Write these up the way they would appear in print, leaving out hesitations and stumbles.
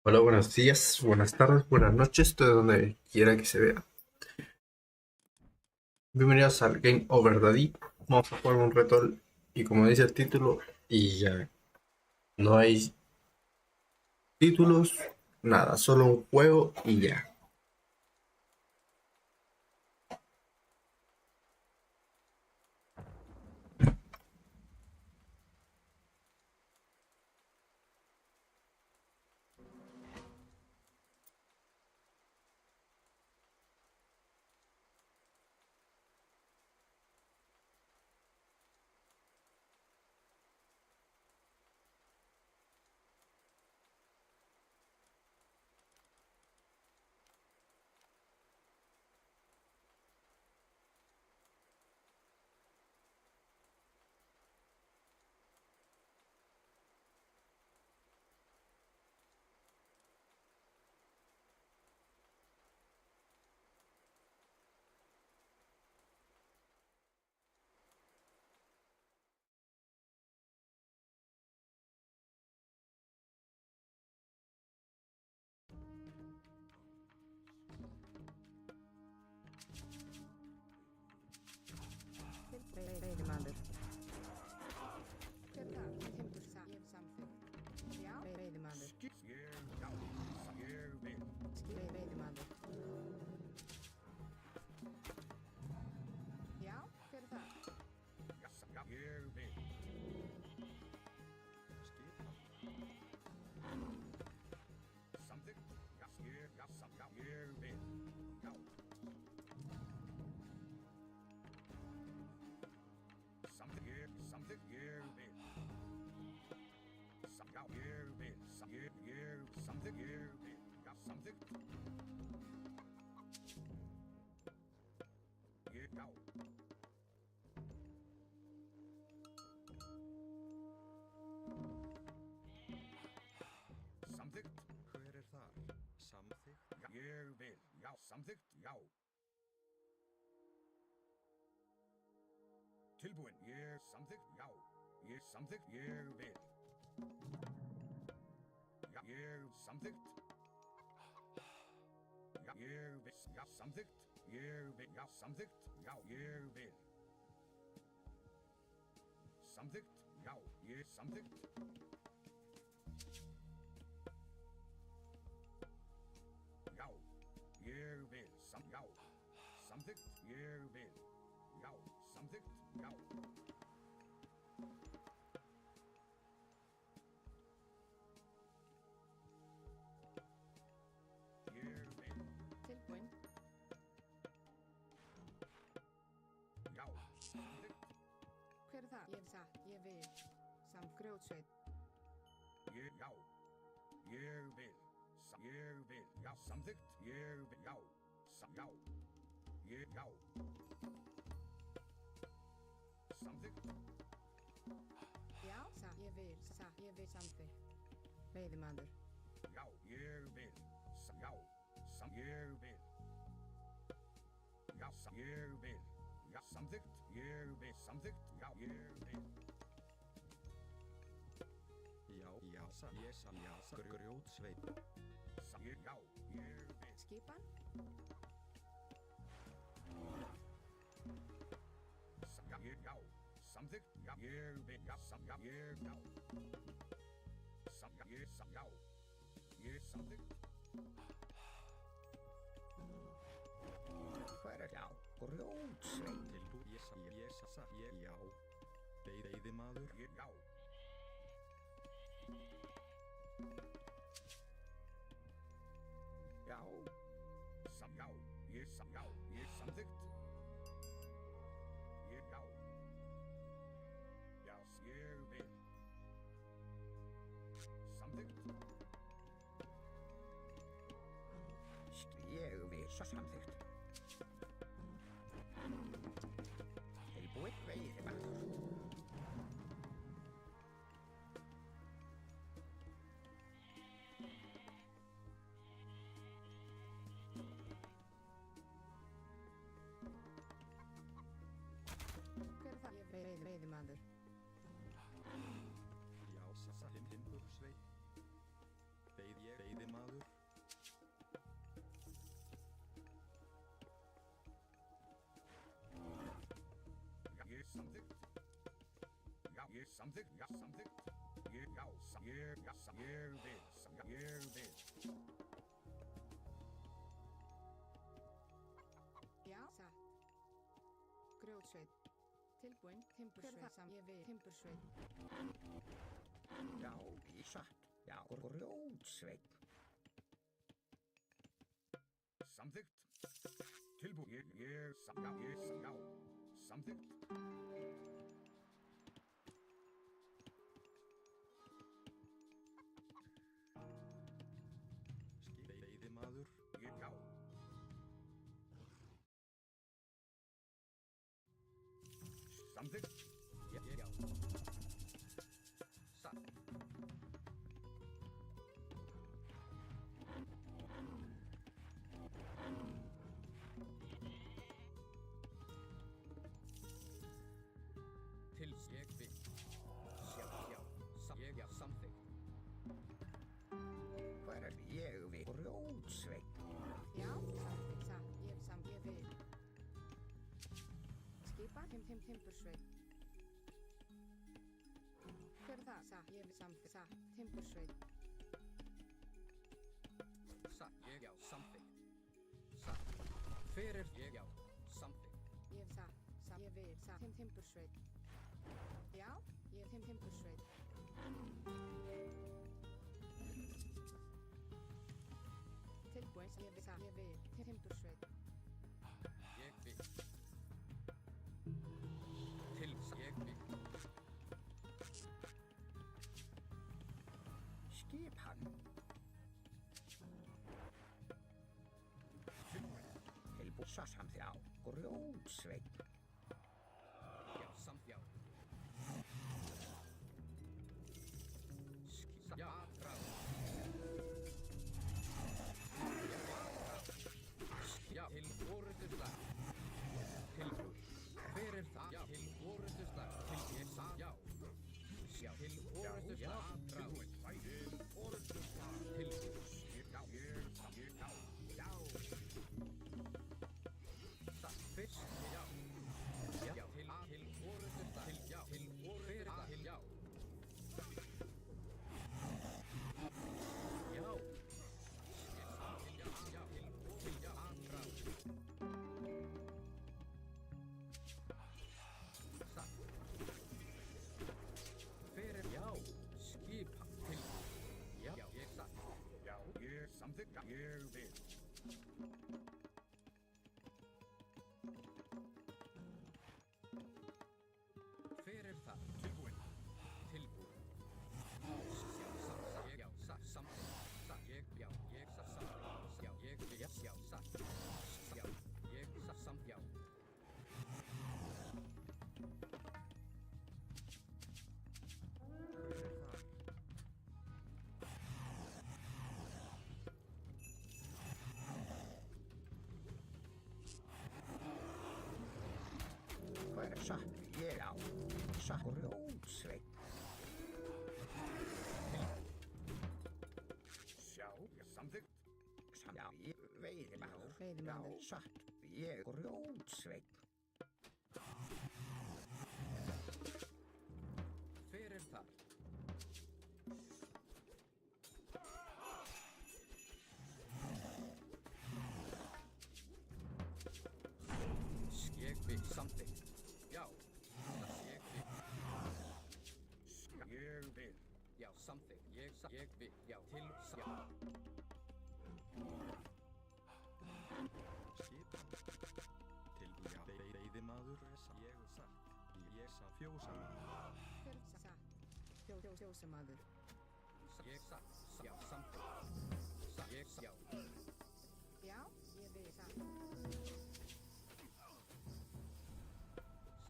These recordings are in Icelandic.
Hola, buenos días, buenas tardes, buenas noches, de donde quiera que se vea. Bienvenidos al Game Over Daddy. Vamos a jugar un reto y como dice el título, y ya no hay títulos, nada, solo un juego y ya. Veiðimaður. Hver það? Ég samþykkt. Já. Veiðimaður. Veiðimaður. Já. Hver það? Hver er þar? Samþykkt? Ég vil, já, samþykkt, já. Tilbúin, ég samþykkt, já. Ég samþykkt, ég vil. Já, ég samþykkt. Já, ég vil, já, samþykkt. Ég vil, já, samþykkt, já, ég vil. Samþykkt, já, ég samþykkt. Já, ég vil, já, samþykkt, ég vil, já, samþykkt, já. Ég vil, Tilbúin. já, samþykkt, Hver er það? Ég satt. Ég vil. Samt grjótsveit. já, ég vil, ég vil, já, samþykkt, ég vil, já, já, ég, já. Samþykkt, Já. Satt. Ég vil. Satt. Ég vil samþykkt. Veiðimaður. já, ég vil, já, ég vil. Já, ég vil, já, samþykkt, ég vil, samþykkt, já, ég vil. Já, grjótsveit. Já, ég vil. Skipan. Já, já, samþykkt, já, ég vil, já, já, ég, já. Já, ég samþykkt. Hver er já? Grjótsveit. Já. Veiðimaður. Já. Já. Já, ég samþykkt. Já. Já, ég vil. Samþykkt. Ég vil svo samþykkt. Tilbúin veiðimaður. Hver er það? Veiðimaður. Já, Timbursveit. Veiðimaður. samþykkt, já, samþykkt. Ég, já, ég vil, ég vil. Já, satt. Grjótsveit. Tilbúin, timbursveit. Ég vil, timbursveit. Já, satt. Já, grjótsveit. Samþykkt. Tilbúin, já, samþykkt. Veiðimaður. Ég, já. Samþykkt. Já. Satt. Til ég vil. Já, samþykkt. Hvað ég vil? Grjótsveit. Já, satt. Ég vil. Skipan, timbursveit. Hver það? Satt. Ég vil samþykkt. Satt. Timbursveit. Satt. Já, samþykkt. Satt. Hver ég? Já, samþykkt. Ég vil satt. Ég vil satt. Timbursveit. Já, ég vil timbursveit. Tilbúin, ég vil satt. Ég vil timbursveit. Ég vil. Til ég vil. Skipan. Tilbúin, samþykkt. Já, grjótsveit. Já, samþjá. Já, ráð. Já, til orðusslag. Tilbúin. Hver það? Já, til orðusslag. Til ég sað. Já. Já, til orðusslag. Tilbúin. Til orðusslag. Tilbúin. Já. Satt fyrst. Já. Já, til orðusslag. Til já. Til orðusslag. Til já. Já. Til já. Ráð. Satt. Hver já. Skipa. Tilbúin. Já, ég satt. Já, ég samþykkt, ég vil. Hver það? Tilbúin. Tilbúin. Já, satt, samþykkt. Satt, já, ég satt, samþykkt. Já, ég, já, satt. Já, ég satt, samþykkt. Já. Hvað satt ég á? Satt grjótsveit. Sjá, samþykkt. Já, veiðimaður. Veiðimaður. Já, satt. Ég grjótsveit. Hver þar? Ég vil samþykkt. Já, ég vil. Ég vil. Já, samþykkt. Ég vil. Já, til já. Skipan. Tilbúin. Veiðimaður. Ég satt. Ég sá fjósamaður. Hver satt. Fjósamaður. Ég satt. Já, samþykkt. Ég já. Já, ég vil satt.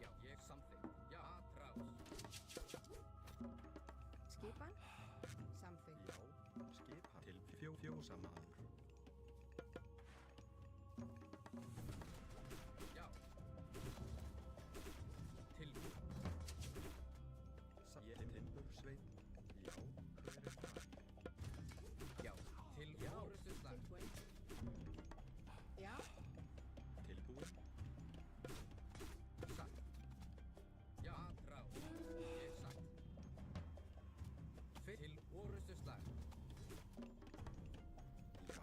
Já, ég samþykkt. Já, ráð. Skipan, samþykkt. Já, skipan. Til fjósamaður. Já. Tilbúin. Ég timbursveit. Já, hver það? Já, til orðusslag. Tilbúin. Já, Tilbúin. Satt. Já, ráð. Ég satt. orustuslag. Já.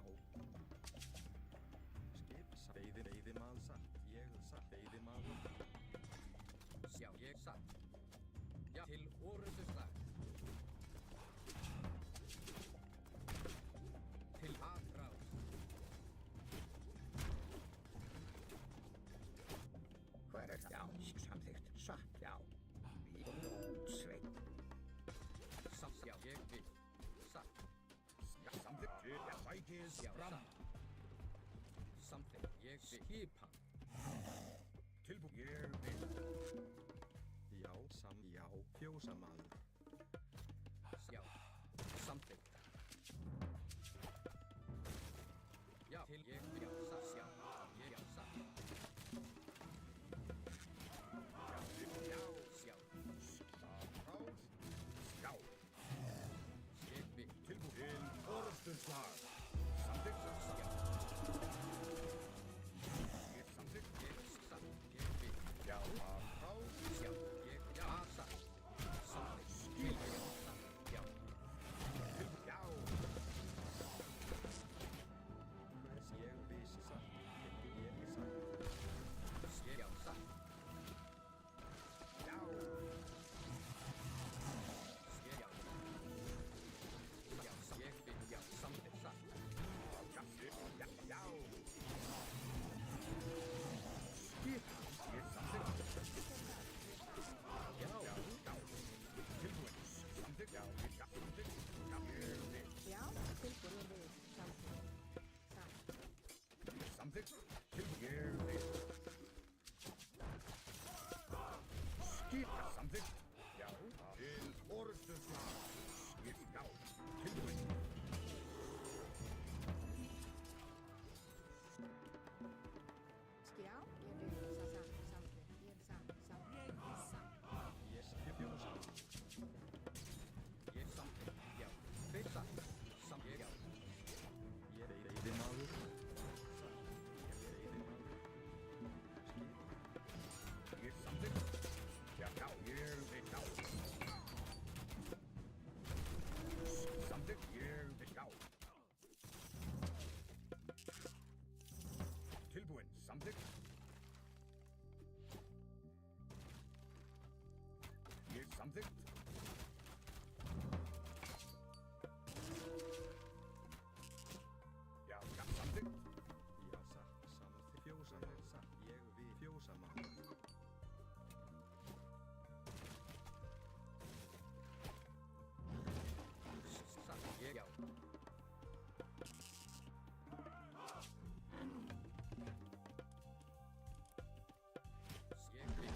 Veiðimaður satt. Ég satt. Veiðimaður. Sjá, ég satt. Já, til orustuslag. Til atrás. Hver er það? Já, samþykkt. Satt, já. Sveinn. Satt, já, ég vil. Satt. Já, samþykkt. Já, sækið Já, fram. satt. Samþykkt, ég vil. Skipan. Tilbúið. Ég vil. Já, já, fjósamaður. Já, samþykkt. Já, til ég vil. Já, satt, já. Ég, já, satt. Já. Sjá, Stafrás. Já. ég vil. Tilbúið. Til orustuslag. Samþykkt. Já, Ég samþykkt. ég satt. Ég vil. Já, afrás. Sjá, ég, já, satt. Samþykkt. Til ég, satt. Já, Tilbúið. Já. Ég vissi satt. Ég satt. ég, já, satt. Já. Ég, já. Já, ég vil. Já, samþykkt, satt. Já. Já. Já. Skip. Ég samþykkt. Já, Já. Já. Tilbúið. Samþykkt. Já. Ég samþykkt. Já. Ég vil. Já, tilbúin við. Samþykkt. Satt. Samþykkt. Tilbúið. Ég vil. Skip. Samþykkt. Já. Til orustuslag. Skip. Já. Tilbúið. Skjá, ég vil. Satt. Samþykkt. Ég satt. Samþykkt. Satt. Ég skip fjósa. ég samþykkt. Já, við satt. Samþykkt, já. Ég veiðimaður. Satt. Ég veiðimaður. Skip. Ég samþykkt. Já. Já. Ég vil. Já. Samþykkt. Ég vil. Já. Tilbúin. Samþykkt. Ég samþykkt. Já, já, samþykkt. Já, satt, samþykkt. Fjósamaður, satt. Ég við fjósamaður. Satt, ég, já. Ég vil.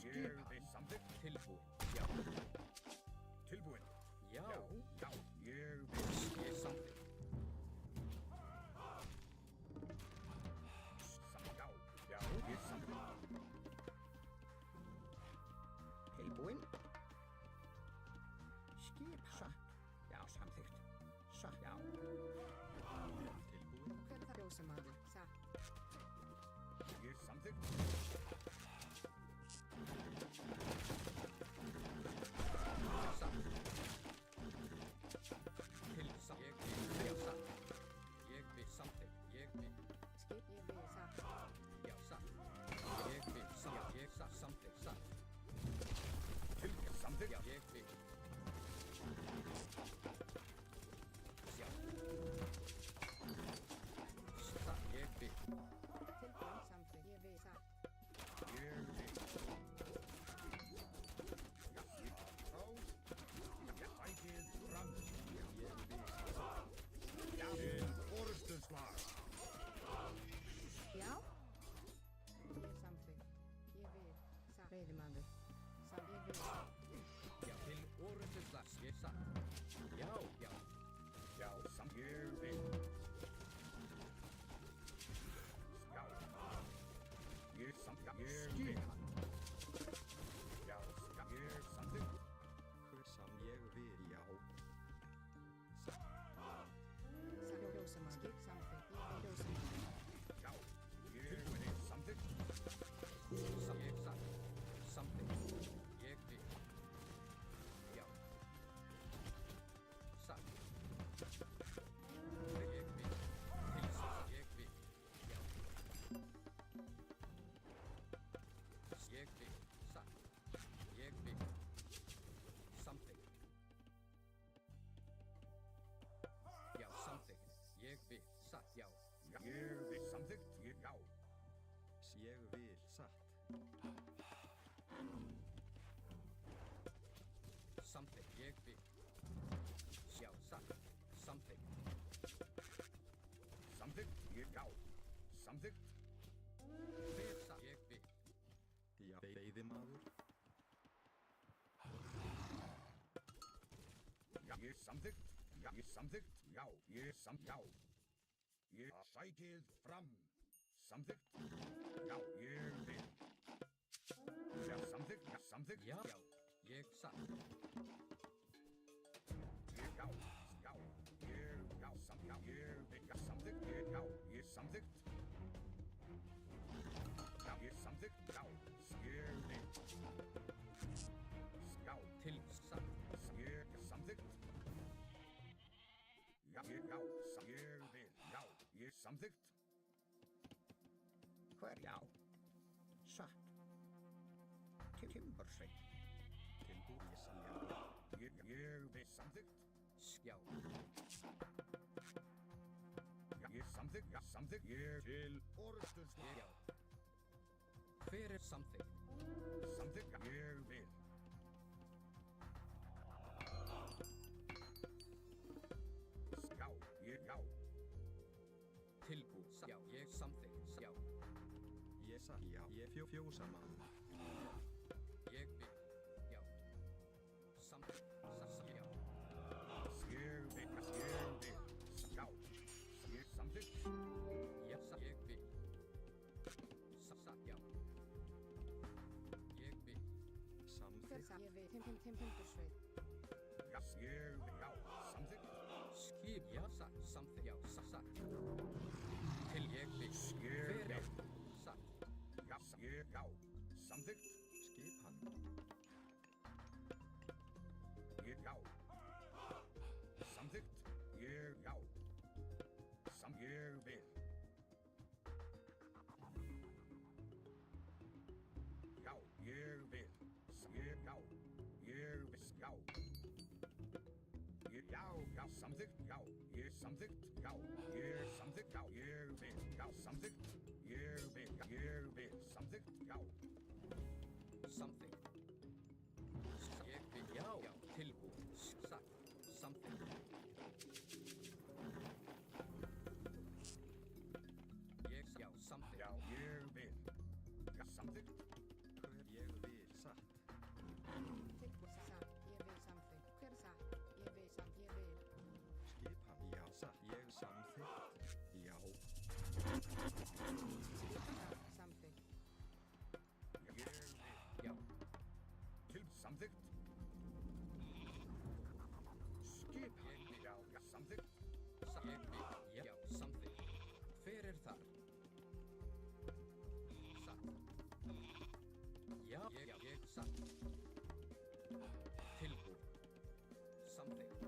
Ég við samþykkt. Tilbúin. Já. Tilbúin. Já. Já, ég vil. Ég samþykkt. Já, já, ég samþykkt. Tilbúin. Skip, satt. Já, samþykkt. Satt, já. Tilbúin. Hver er það fjósamaður? Satt. Ég samþykkt. Satt. Til satt. Ég vil. Já, satt. Ég vil samþykkt. Ég vil. Skip, ég vil. Satt. Já, satt. Ég vil. Satt. Ég satt. Samþykkt. Satt. Tilbúin. Samþykkt. Já, ég vil. Já. Satt. Ég vil. Tilbúin. Samþykkt. Ég vil. Satt. Ég vil satt, já. Já, ég vil samþykkt, já. Ég vil satt. Samþykkt, ég vil. Já, satt. Samþykkt. Samþykkt, já. Samþykkt, Hver satt, ég vil. Já, veiðimaður. já, ég samþykkt, já, ég samþykkt, já, já. Ég sækið fram, samþykkt, já, ég vil. Já, samþykkt, Já, já. Ég satt. já, já, ég vil, já, samþykkt, já, ég samþykkt. Já, ég samþykkt, já, ég vil. Já, Til satt. ég samþykkt. Já, ég vil, já, ég samþykkt. Hver já? Satt. Timbursveit. Tilbúið ég já. Ég vil samþykkt. Já. Já, ég samþykkt, ég til orðstöðsvar. Já. Hver er samþykkt? Samþykkt, ég vil. Já, Tilbúið. Já, ég samþykkt. Já. Ég satt, já. Ég fjósamaður. Ég vil. Já. Samþykkt. Satt. Já. ég vil. Já, ég samþykkt. Já, satt. Ég vil. Satt. Já. Ég vil. Hver Samþykkt. satt? Ég vil. Timbursveit. Já, ég vil, já, samþykkt. Skip. Já, satt. Samþykkt. Já, satt. Til ég vil. Ég Hver vil. er satt? Já, já, samþykkt. Skipan. Já. Samþykkt, já. Ég vil. Já, ég vil. Já, ég vil, já. Já, samþykkt, já. Ég samþykkt, já. Ég samþykkt, já. Ég vil, já, samþykkt. Ég vil, samþykkt, já. Samþykkt. Ég vil. Já. Já. Tilbúið. Satt. Samþykkt. Já, samþykkt. Já, ég vil. Já, samþykkt. Hver ég vil satt. Tilbúið. Satt. Ég vil samþykkt. Hver satt? Ég vil samt. Ég vil. Skipan. Já, satt. Ég samþykkt. Já. Satt. Samþykkt. Ég vil. Já. Til samþykkt. Skip. Já, samþykkt. Ég vil. Já, samþykkt. Hver er þar? Satt. Já, ég satt. Tilbúið. Samþykkt.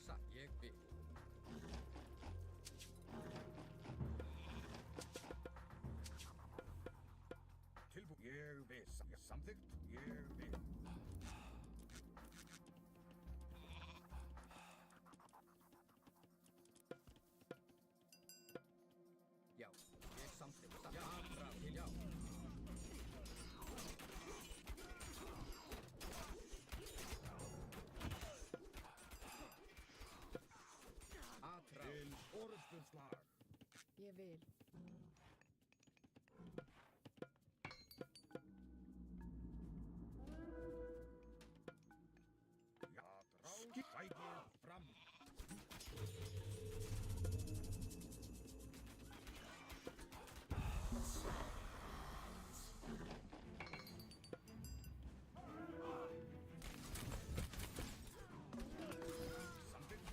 Satt. Ég vil. Tilbúið. Ég vil. Samþykkt. Ég vil. Já, ég samþykkt. Satt. Já, frá til já. Atrá. Til orðstöðslag. Ég vil. Já, skip. Sækið fram. Samþykkt.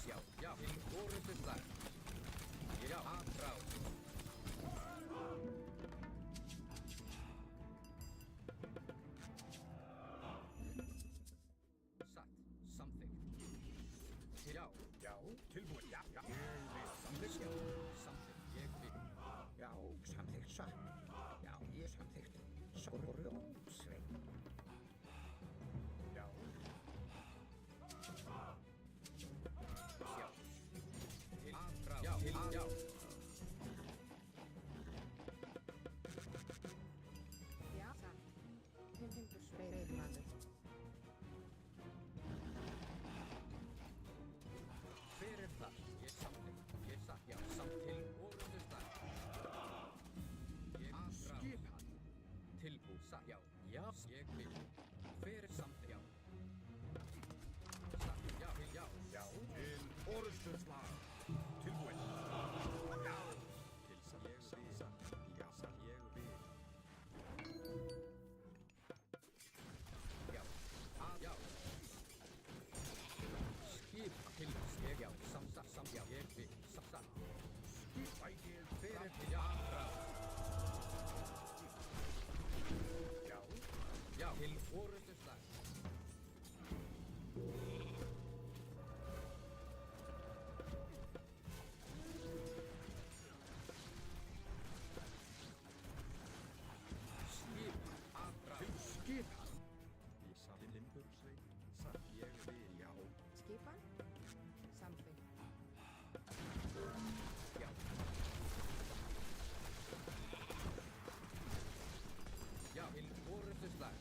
Já, já, til orðstöðslag. Já, atrá. Satt. Samþykkt. Já, Já, tilbúið. Já, ég vil. Samþykkt. já, samþykkt. Ég vil. Já, samþykkt satt. Já, ég samþykkt. Skorjónsveit. Já. Já, ég vil. Hver er samt, já. Já, já. Já, til orustuslag. Tilbúinn. Já, Til samt ég vil. Já, samt ég vil. Já, já. Skip til ég, já, samt, já, ég vil, samt. sækið Hver fram. er til, já, Já, já, til orustu slag. Skip, aðra. til skipa. Í samt limbursveit. Samt ég vil. Já. Skipan? Samþykkt. Já. Já, til orustu slag.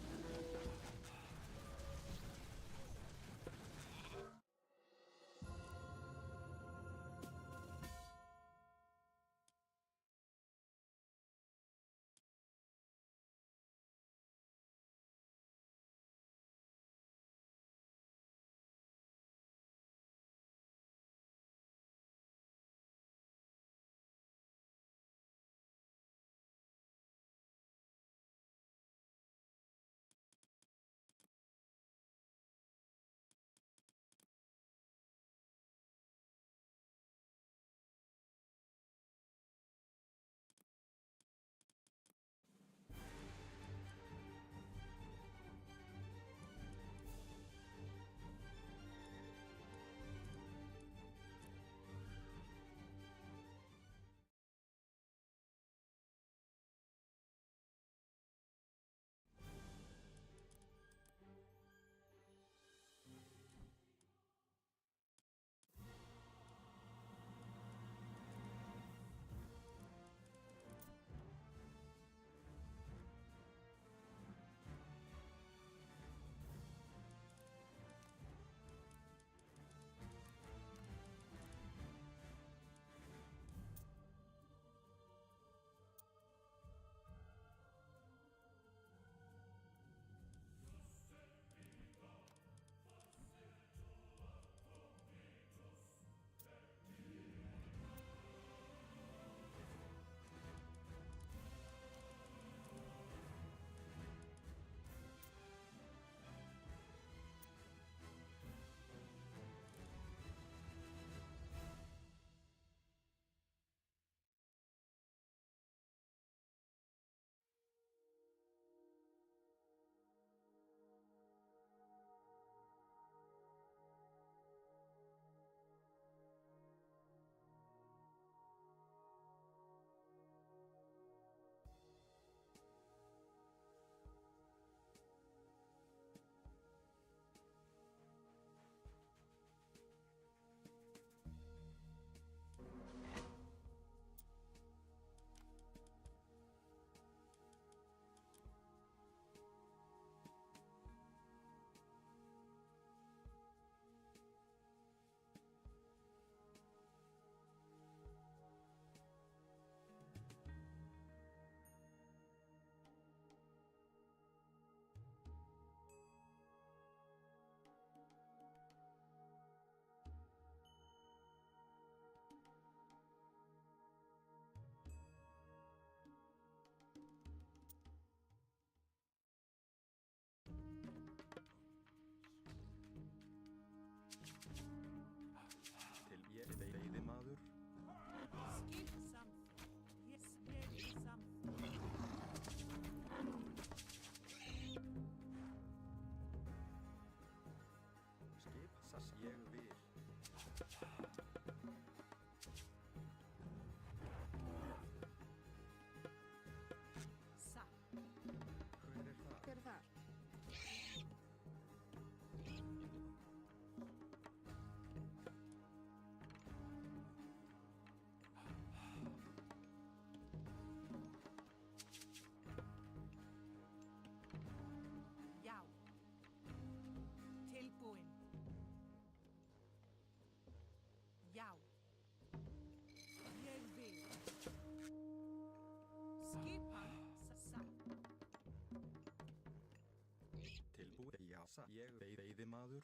sa, ég veiðimaður.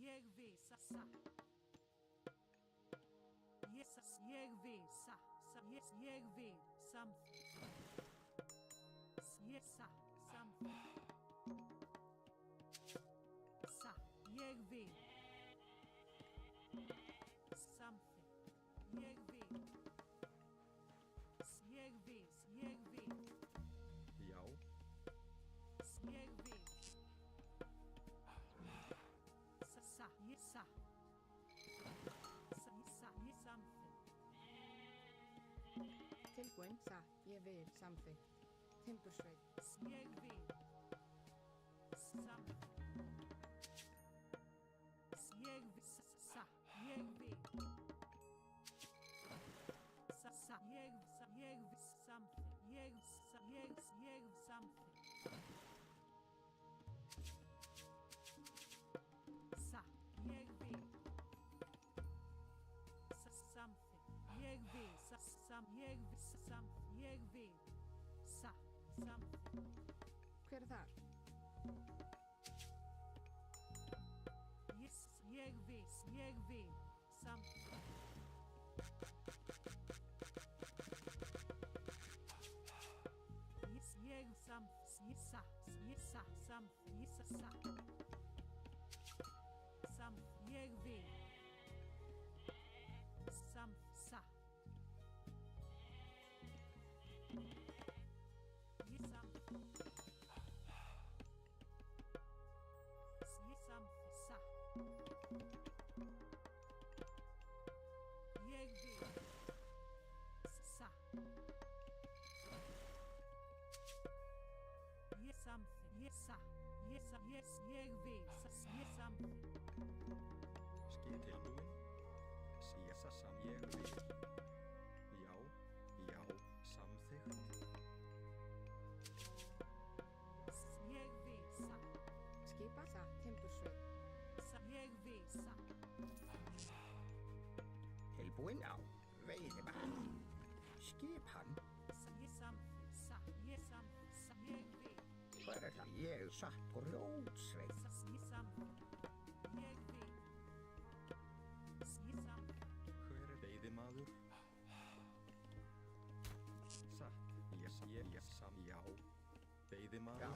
Ég við sa sa. Ég við sa sa. Ég við samþykkt. Ég sa samþykkt. Sa. Ég við. Samþykkt. Ég við. Ég við. Ég við. Já, Ég við. Sa. Ég sa. Sa. Ég samþykkt. Tilbúin, satt, ég vil, samþykkt. Timbursveit, Ég við. Samþykkt. Ég við. Sa. Ég við. Sa. Ég við. Samþykkt. Ég samþykkt. Sa. Ég við. Samþykkt. Ég við. Ég við. Ég við. Sa. Samþykkt. hver er þar? Ég við. Samþykkt. Ég samþykkt. Sa. Samþykkt. Sa. Samþykkt. Ég við. Samþykkt. Sa. Ég samþykkt. Ég samþykkt. Sa. Ég við. Sa. Ég samþykkt. Ég sa. Ég við. Ég samþykkt. skil tilbúin. Sísa sam, ég vil. Já, samþykkt. Ég við. Sa. Skipa, satt, timbursveit, Ég við. Sa. Tilbúin á veiðimann. Skipan. Ég samþykkt. Sa. Ég samþykkt. Sa. Ég við. Hver er það? Ég satt på Rótsveit. Ég samþykkt. Ég við. Ég samþykkt. Hver er veiðimaður? Satt, ég sam, já. Já, Veiðimaður,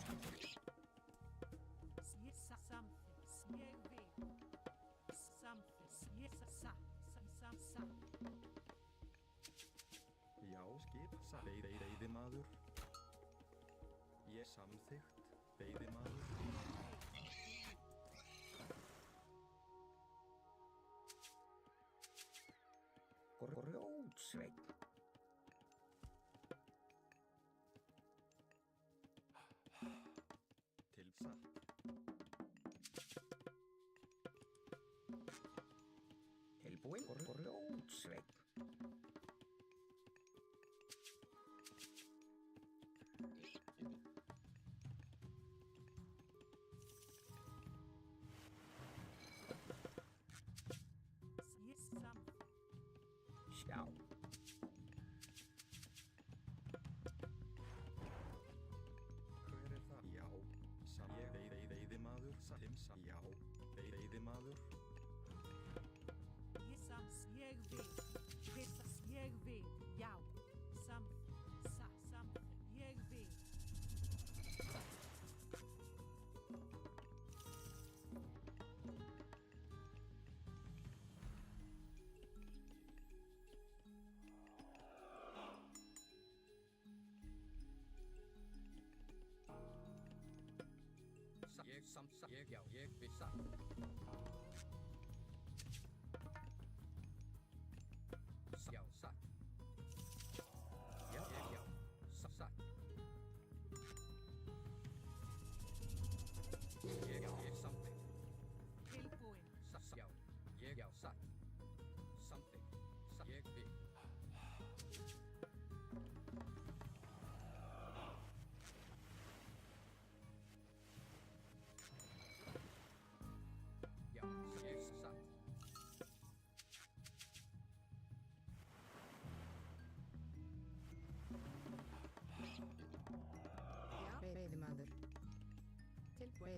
samþykkt. Ég samþykkt. Ég við. Samþykkt. Ég sa. já, skip, satt. Veiðimaður. Ég samþykkt, veiðimaður. Rótsveit. Til satt, Tilbúin á Rótsveit. Ég samþykkt. Sjá. hver er það? Já, sam, ég veiðimaður. Satt, já, veiðimaður. Ég við. Ég við. Já. Samþykkt. Sa. Samþykkt. Ég við. Ég við satt. Já, satt. Já, satt. Ég samþykkt. Tilbúin. Já, satt. Samþykkt. Ég við. Já,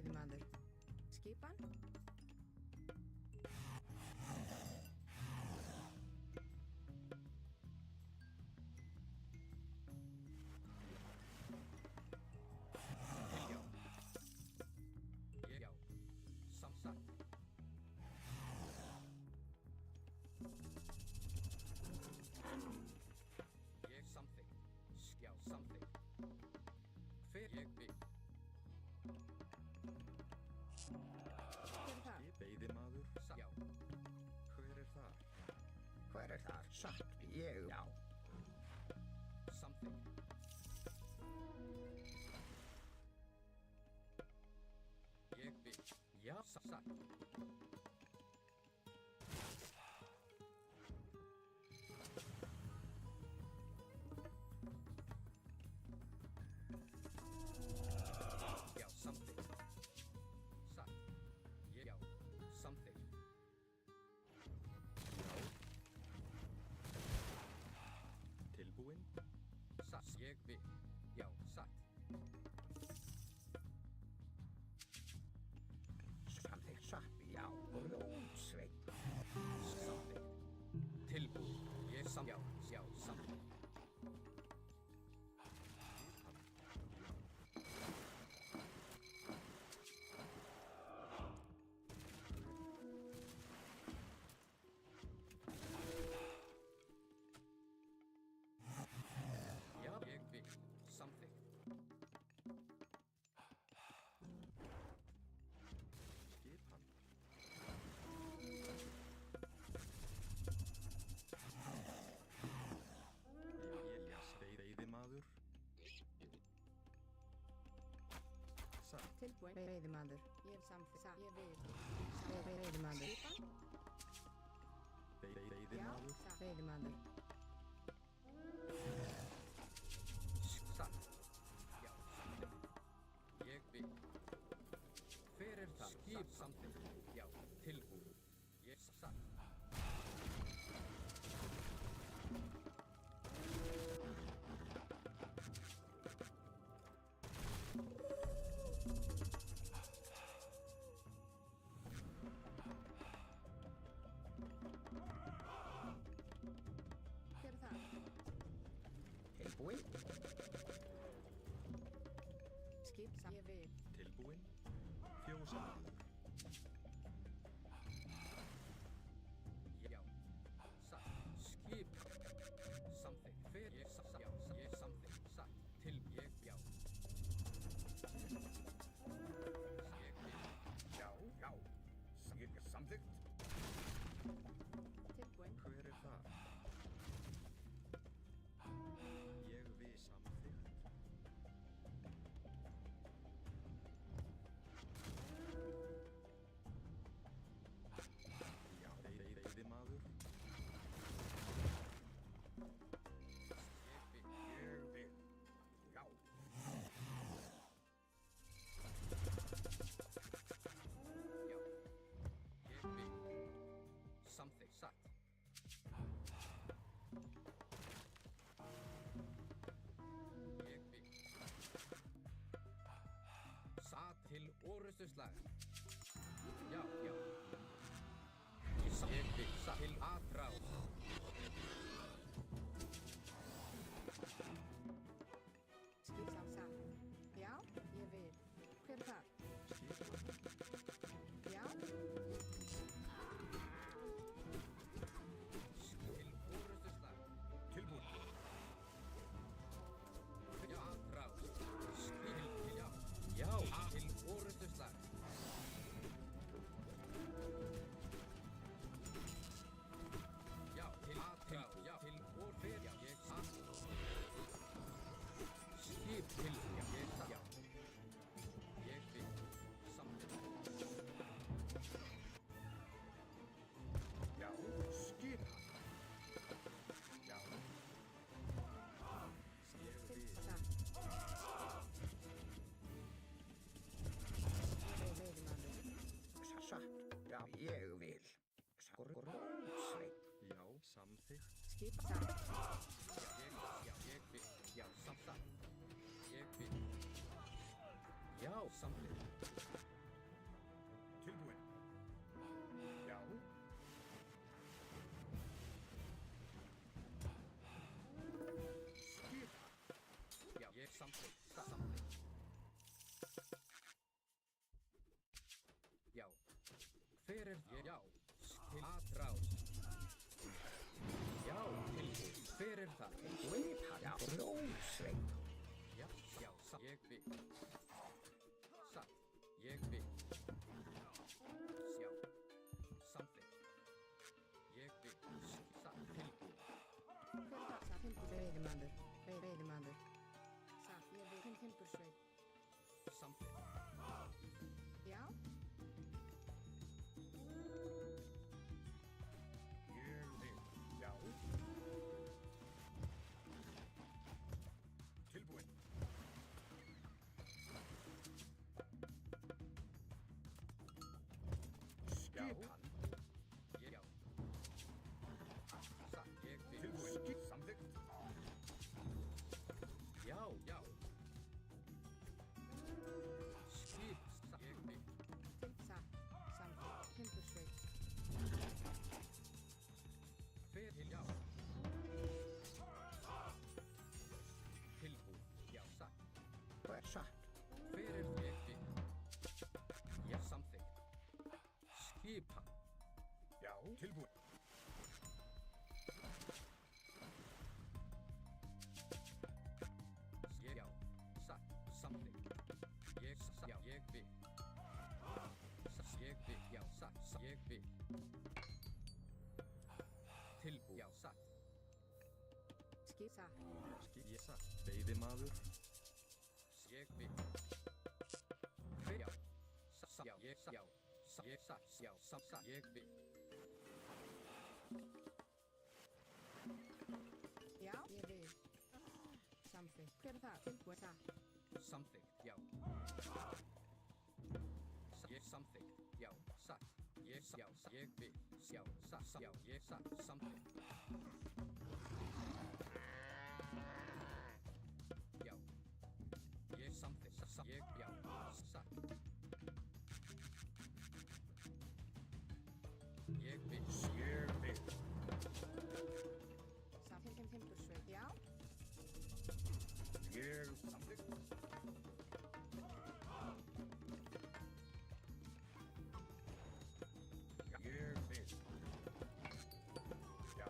Veiðimaður. Skipan? Já. Samsagt. Ég samþykkt. Já, samþykkt. Hver ég vil. Hver er það? Veiðimaður. Já. Hver er þar? Hver er þar? Satt. Ég, já. Samþykkt. Ég vil. Já, satt. Já, samþykkt. Satt. Já, samþykkt. Tilbúinn? Satt. Ég vil. Já, satt. Samþykkt satt. Já. Rótsveit. Samþykkt. Tilbúið. Ég já, samþykkt. Já, ég vil. Samþykkt. Skipan. Veiðimaður. Satt. Tilbúin. Veiðimaður. Ég samþykkt. Ég vil. Veiðimaður. Skipan? Veiðimaður. Já. Veiðimaður. Satt. Já, samþykkt. Ég vil. Hver er það? Skip samþykkt. Já, tilbúið. Ég satt. Hver er það? Tilbúinn? Skip sam. Ég vil. Tilbúinn. Fjósamaður. Já, satt. Skip samþykkt. Hver ég satt. Já, ég samþykkt. Satt. Til ég, já. Ég vil. Já, já. Ég er samþykkt. Tilbúin. Hver er þar? Ég við samþykkt. Já, veiðimaður. Ég vil. Ég vil. Já. Já. Ég vil. Samþykkt. Satt. Ég vil. Satt til orustuslag. Já, já. Ég vil. Satt til aðráð. Skip sam. Já. Ég vil. Hver er það? Já. Til orustuslag. Tilbúinn. Já, aðráð. Skil, já. Já, til orustuslag. Já, til aðráð. Já, til orfið. Já, ég satt. Skip til, já, ég satt. Já. Ég vil. Samþykkt. Já. Skip. Já. Skip sam. Veiðimaður. Satt. Já. Ég vil. Rótsveit. Já, samþykkt. Skip sam. Já, ég vil. Já, samþykkt. Ég vil. Já, samþykkt. Tilbúinn. Já. Skipa. Já, ég samþykkt. Samþykkt. Já. Hver er ég? Já. Til atrás. Já, tilbúið. Hver er það? Skipan rótsveit. Já, já, satt. Ég vil. Satt. Ég vil. Já. Samþykkt. Ég vil. Satt. Tilbúið. Hver er það? Satt. Veiðimaður. Veiðimaður. Satt. Ég vil. Timbursveit. Samþykkt. Já. Ég vil. Já. Tilbúinn. Skipan. Ég já. Satt. Ég vil. Tilbúinn. Samþykkt. Já, já. Skip. Satt. Ég vil. Satt. Samþykkt. Timbursveit. Hver til já. Tilbúið. Já, satt. Hvað er satt? Hver er ég vil? Já, samþykkt. Skipan. Já. Tilbúinn. Ég já. Satt. Samþykkt. Ég satt. Já, ég vil. Satt. Ég vil. Já, satt. Ég vil. Tilbúið. Já, satt. Skip. Satt. Ég satt. Veiðimaður. Ég vil. Hver já. Satt. Já, ég satt. Já. Satt. Ég satt. Já, satt. Ég vil. Já. Ég vil. Samþykkt. Hver er það? Tilbúið. Satt. Samþykkt. Já. Ég samþykkt. Já, satt. Ég já, ég vil. Já, satt. Já, ég satt. Samþykkt. Já. Ég samþykkt. Satt. Ég já, satt. Ég vil. Ég vil. Satt. Timbursveit. Já. Ég samþykkt. Ég vil. Já.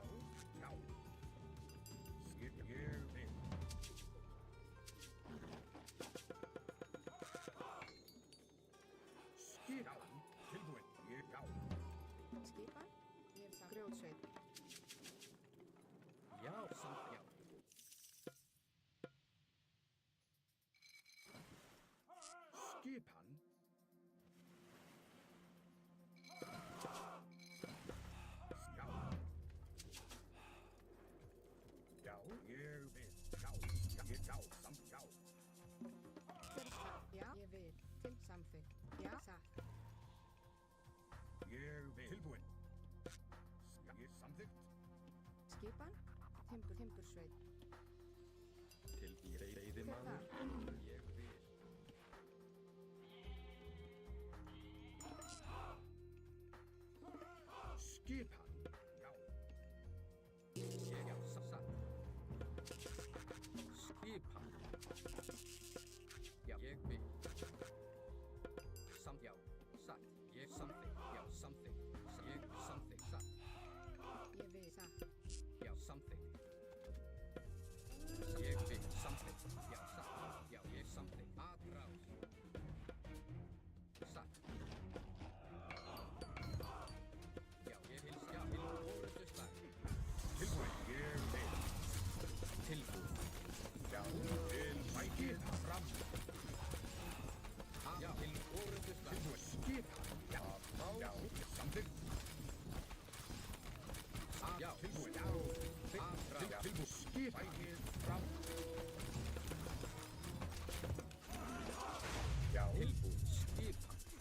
Já. Ég vil. Skipan. Tilbúinn. Ég já. Skipan. Ég er satt. Grjótsveit. Já, samt. Já. Skipan. Já. Já, ég vil. Já, ég já, samt já. Hver er satt? Já. Ég vil. Til samþykkt. Já. Satt. Ég vil. Tilbúinn. Ég samþykkt. Skipan. Timbursveit. Til í veiðimaður. Ég vil. Skipan. Já. Ég já, satt. Skipan. Já, ég vil. Samt já, satt. Ég samþykkt. Já, samþykkt. Ég samþykkt. Satt. Ég vil. Satt. Já, samþykkt. Ég vil. Samþykkt. Já, satt. Já, ég samþykkt. Atrás. Satt. Já, ég vil. Já, til orðuslag. Tilbúinn. Ég vil. Tilbúið. Já. Til bækið fram. Já, til orðuslag. Tilbúinn. Skipan. Já. Já. Samþykkt. Já, Tilbúinn. Já. atrás. Tilbúinn. Skipan. Bækið fram. Já. Tilbúið. Skipan. Til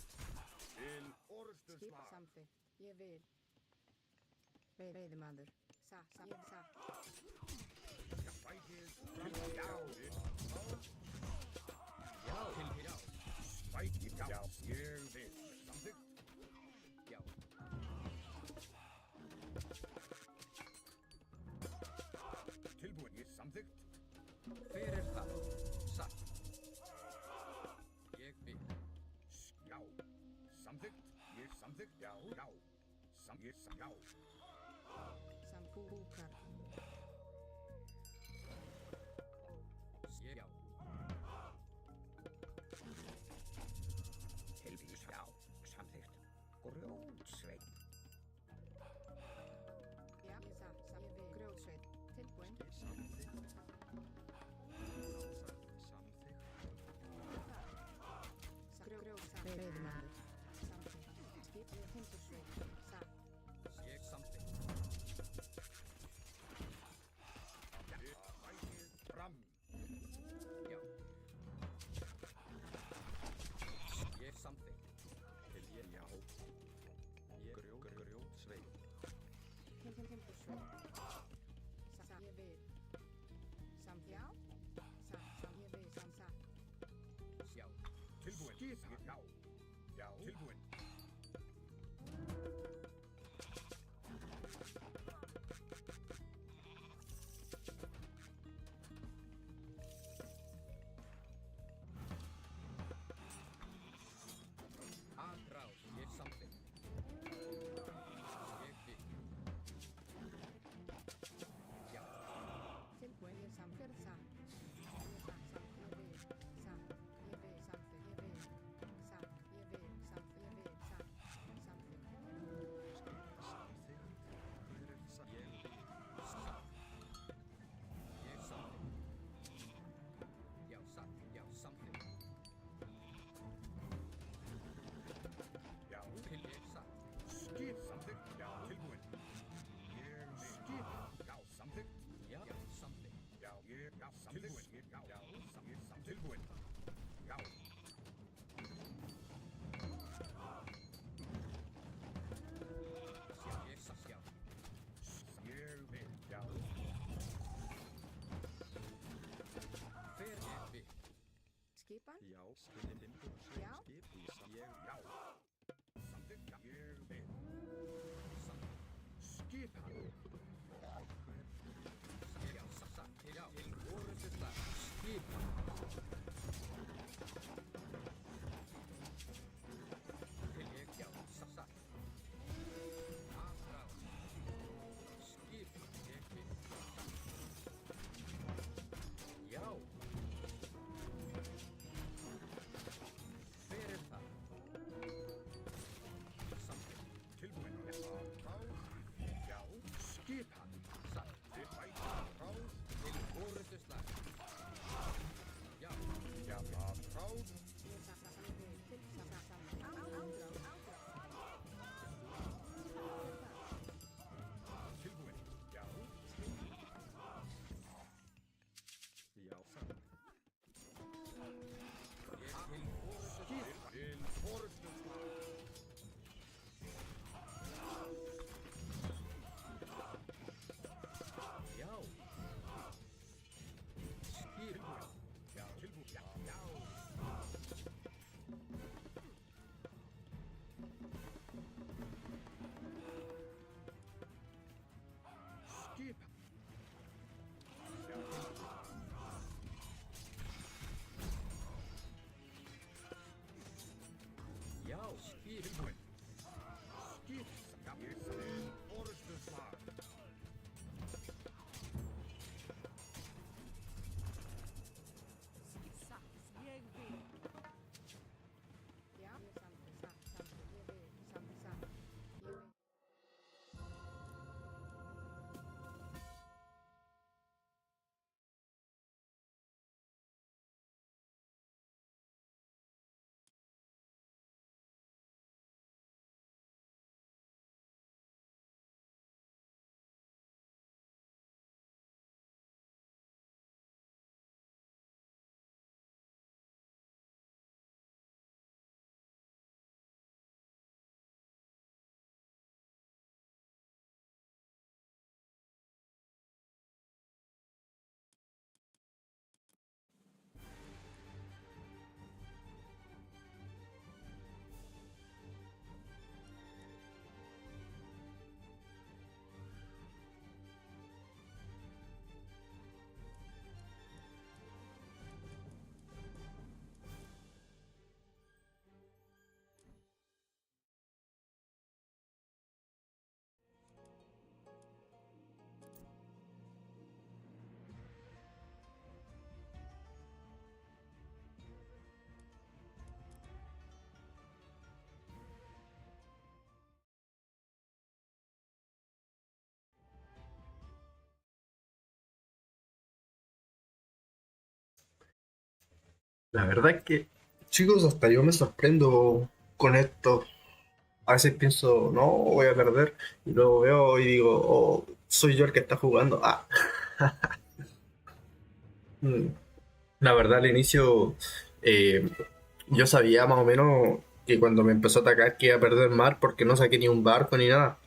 Skip. orðstuslag. Samþykkt. Ég vil. Veiðimaður. Satt. Ég satt. Bækið. Tilbúinn. Já. Já, til já. samþykkt, ég samþykkt, já, já. Ég, já. Samkúkar. Ég, já. Tilbúið, já, samþykkt. Grjótsveinn. Já, ég við grjótsveit. Tilbúin. Samþykkt. Grjótsveit. Veiðimaður. Samþykkt. Skip við timbursveit. Ég samþykkt. Sækið fram. Já. Ég samþykkt. Til ég, já. Ég grjótsveinn. Timbursveit. Ég við. Samþjá. Ég við. Já. Tilbúin. Skip, já. Já. Tilbúin. Atrás. Ég samþykkt. Ég við. Já. Tilbúin. Ég samfjörð. Ég við. Skip samþykkt, já, tilbúin. Ég skip, já, samþykkt. Já. Samþykkt. Já, ég, já, tilbúin. Já, já, tilbúin. Já. Já. Ég vil, já. Hver við? Skipan. Já, skipin. Já. Skip í ég, Já. Samþykkt, já. Ég vil. Skip hann. Já. Já. Til orðusla. Skipa. Til ég, já. Atrás. Skip. Ég við. Já. Hver það? Samþykkt. Tilbúin. Já. Skip hann. Satt. Til bæta. Ráð. Til orðusla. Já. Já, ráð. Tilbúin. Já. já, samþykkt. Ég til orðusla. Til forustu Já. Skipa. Já, tilbúin. Já, já. Skip hann. Já, tilbúin. Já. Skipa. Tilbúin. Skip. Já, ég til forustu slag. Ég vil. Já, ég La verdad es que, chicos, hasta yo me sorprendo con esto. A veces pienso, no, voy a perder. Y luego veo y digo, oh, soy yo el que está jugando. Ah. Mm. La verdad, al inicio, eh, yo sabía más o menos que cuando me empezó a atacar que iba a perder mar porque no saqué ni un barco ni nada.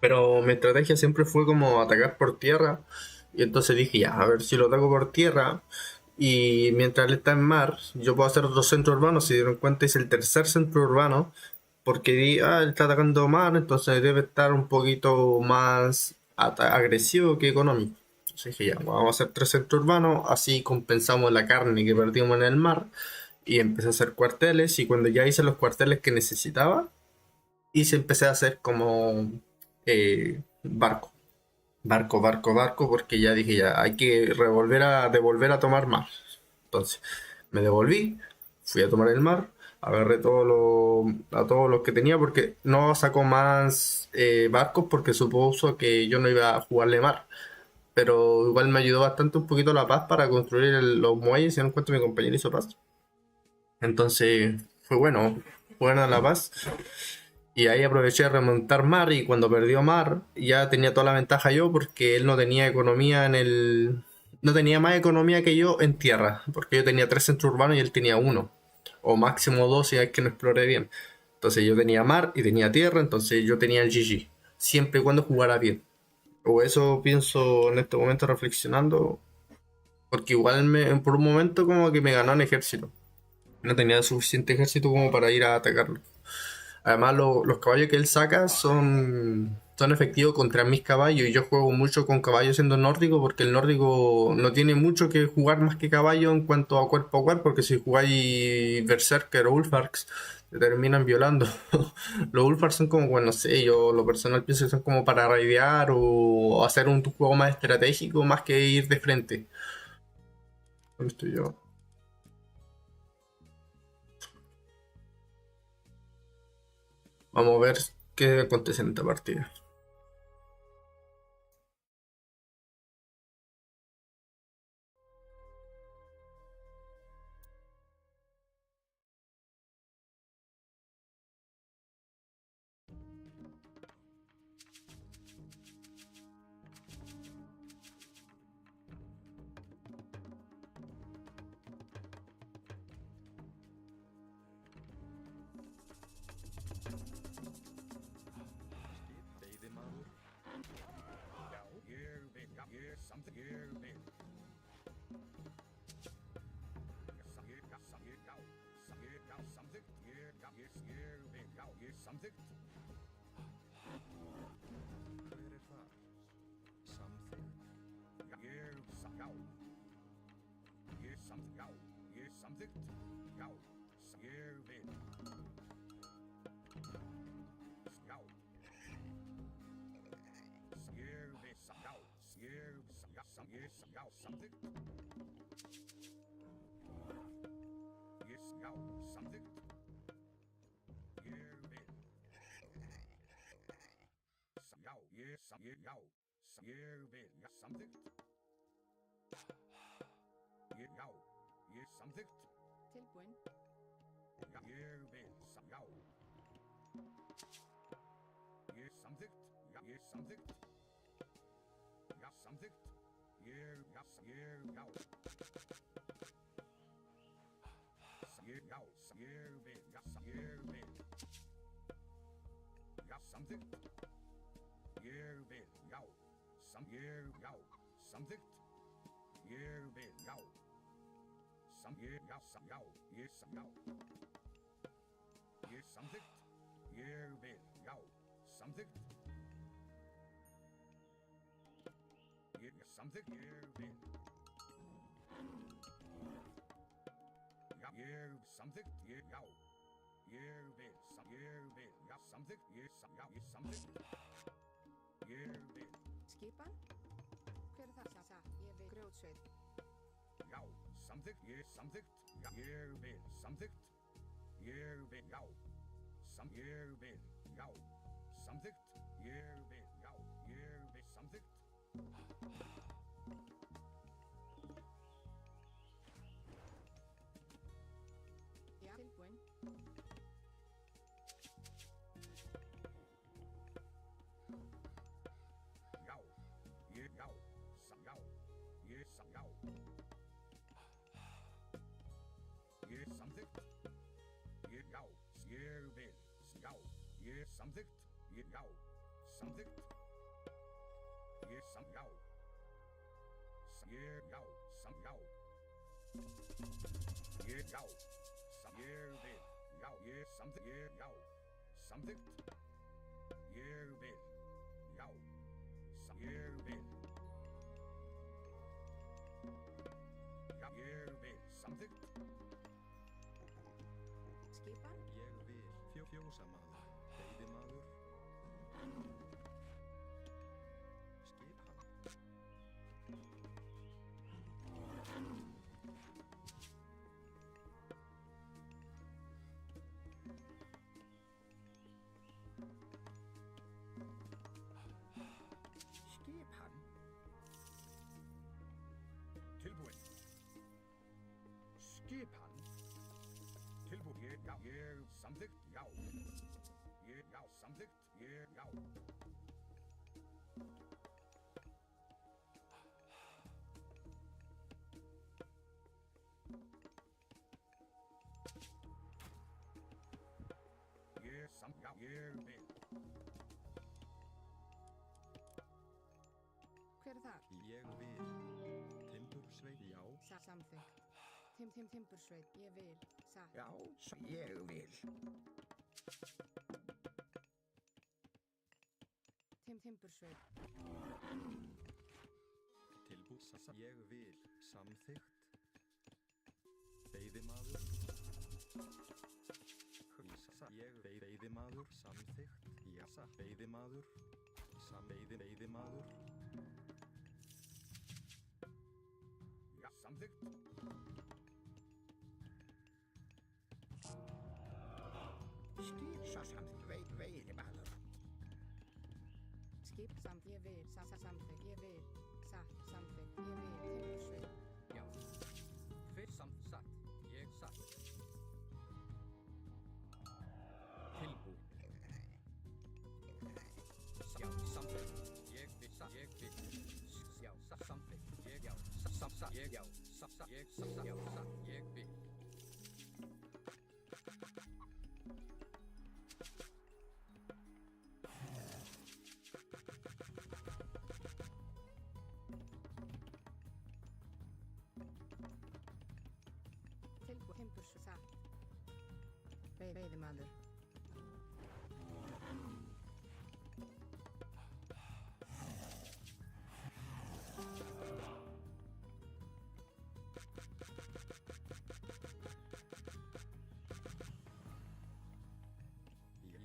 Pero mi estrategia siempre fue como atacar por tierra. Y entonces dije, ya, a ver si lo ataco por tierra. Y mientras él está en mar, yo puedo hacer otro centro urbano. Si dieron cuenta, es el tercer centro urbano. Porque di, ah, él está atacando mar, entonces debe estar un poquito más agresivo que económico. Entonces dije, ya, vamos a hacer tres centros urbanos. Así compensamos la carne que perdimos en el mar. Y empecé a hacer cuarteles. Y cuando ya hice los cuarteles que necesitaba, empecé a hacer como barco. Barco, porque ya dije, ya hay que devolver a tomar mar. Entonces, me devolví, fui a tomar el mar, agarré a todos los que tenía, porque no sacó más barcos, porque supuso que yo no iba a jugarle mar. Pero igual me ayudó bastante un poquito La Paz para construir los muelles, y no encuentro mi compañero hizo paz. Entonces, fue bueno, buena La Paz. Y ahí aproveché de remontar mar y cuando perdió mar ya tenía toda la ventaja yo porque él no tenía economía en el... No tenía más economía que yo en tierra, porque yo tenía tres centros urbanos y él tenía uno, o máximo dos si es que no exploré bien. Entonces yo tenía mar y tenía tierra, entonces yo tenía el GG, siempre y cuando jugara bien. O eso pienso en este momento reflexionando, porque igual por un momento como que me ganó en ejército. No tenía suficiente ejército como para ir a atacarlo. Además, los caballos que él saca son efectivos contra mis caballos. Y yo juego mucho con caballos siendo nórdico porque el nórdico no tiene mucho que jugar más que caballo en cuanto a cuerpo. Porque si jugáis Berserker o Ulfarks, te terminan violando. Los Ulfarks son como, bueno, no sé, yo lo personal pienso que son como para raidear o hacer un juego más estratégico más que ir de frente. ¿Dónde estoy yo? Vamos a ver qué acontece en esta partida. Veiðimaður, Já, ég vil, já, ég samþykkt, ég vil. Samþykkt, ég vil, já, ég samþykkt. hver er þar? Samþykkt. Já, já. Ég samþykkt, já, ég samþykkt, já, ég vil. Já. Ég vil, já, já, samþykkt. Já, samþykkt. Ég vil. Já, ég vil, já, samþykkt. Já, ég samþykkt. Tilbúin. Já, ég vil, já. Ég samþykkt, já, ég samþykkt. Já, samþykkt. Ég, já. Ég, vil, já, ég vil. Já, samþykkt. Ég vil, já. Já, samþykkt. Ég vil, já. Já, ég, já. Ég samþykkt. Ég vil, já. Samþykkt. Ég samþykkt. Ég vil. Já, ég samþykkt. Ég, já. Ég vil, já, samþykkt. Ég, já, ég samþykkt. Ég vil. Skipan? Hver er það? Ég vil. Grjótsveið. Já, samþykkt, ég samþykkt, já, ég vil, samþykkt, ég vil, já, ég vil, já, samþykkt, ég vil, já, ég vil, samþykkt. Já, ég samþykkt. Já, samþykkt. Ég já. Ég já, já. Ég já. Ég vil. Já, ég samþykkt. Ég já. Samþykkt. Ég vil. Já. Ég vil. Já, ég vil. Samþykkt. Skipan. Ég vil fjósamaður, veiðimaður. Skipan. Skipan. Tilbúinn. Skipan. Tilbúinn. Ég samþykkt. Já. Ég já, samþykkt. Ég já. Já, ég vil. Hver er þar? Ég vil timbursveit, já. Samþykkt. Timbursveit. Ég vil. Satt. Já, ég vil. Timbursveit. Ég vil samþykkt. Veiðimaður. Ég veiðimaður samþykkt. Já, veiðimaður. Veiðimaður. Já, samþykkt. Samþykkt. Veiðimaður. Skip. Ég vil. Samþykkt. Ég vil. Satt. Samþykkt. Ég vil. Timbursveit. Já. Hver satt? Ég satt. Tilbúinn. Já, samþykkt. Ég vil. Já, samþykkt. Ég já. Ég já. Ég vil. Timbursveit. Satt. Veiðimaður.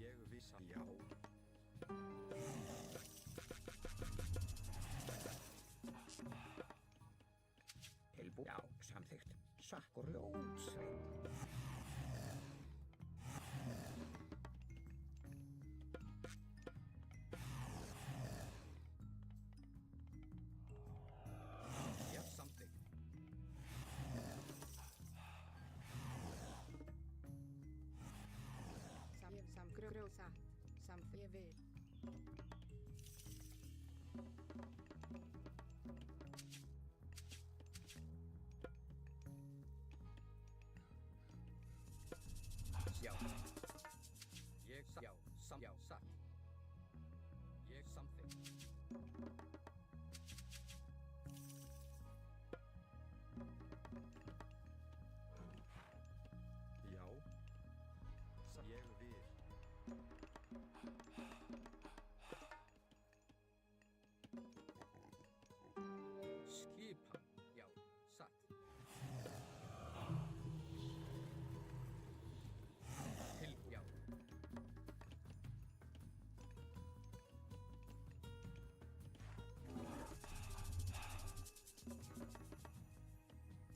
Ég vissi, já. Tilbúinn. Já, samþykkt. Grjótsveit. Já, samþykkt. Grjót. Satt. Ég vil. Já. Ég já, satt. Ég samþykkt. Já. Ég vil. Skipan. Já, satt. Já.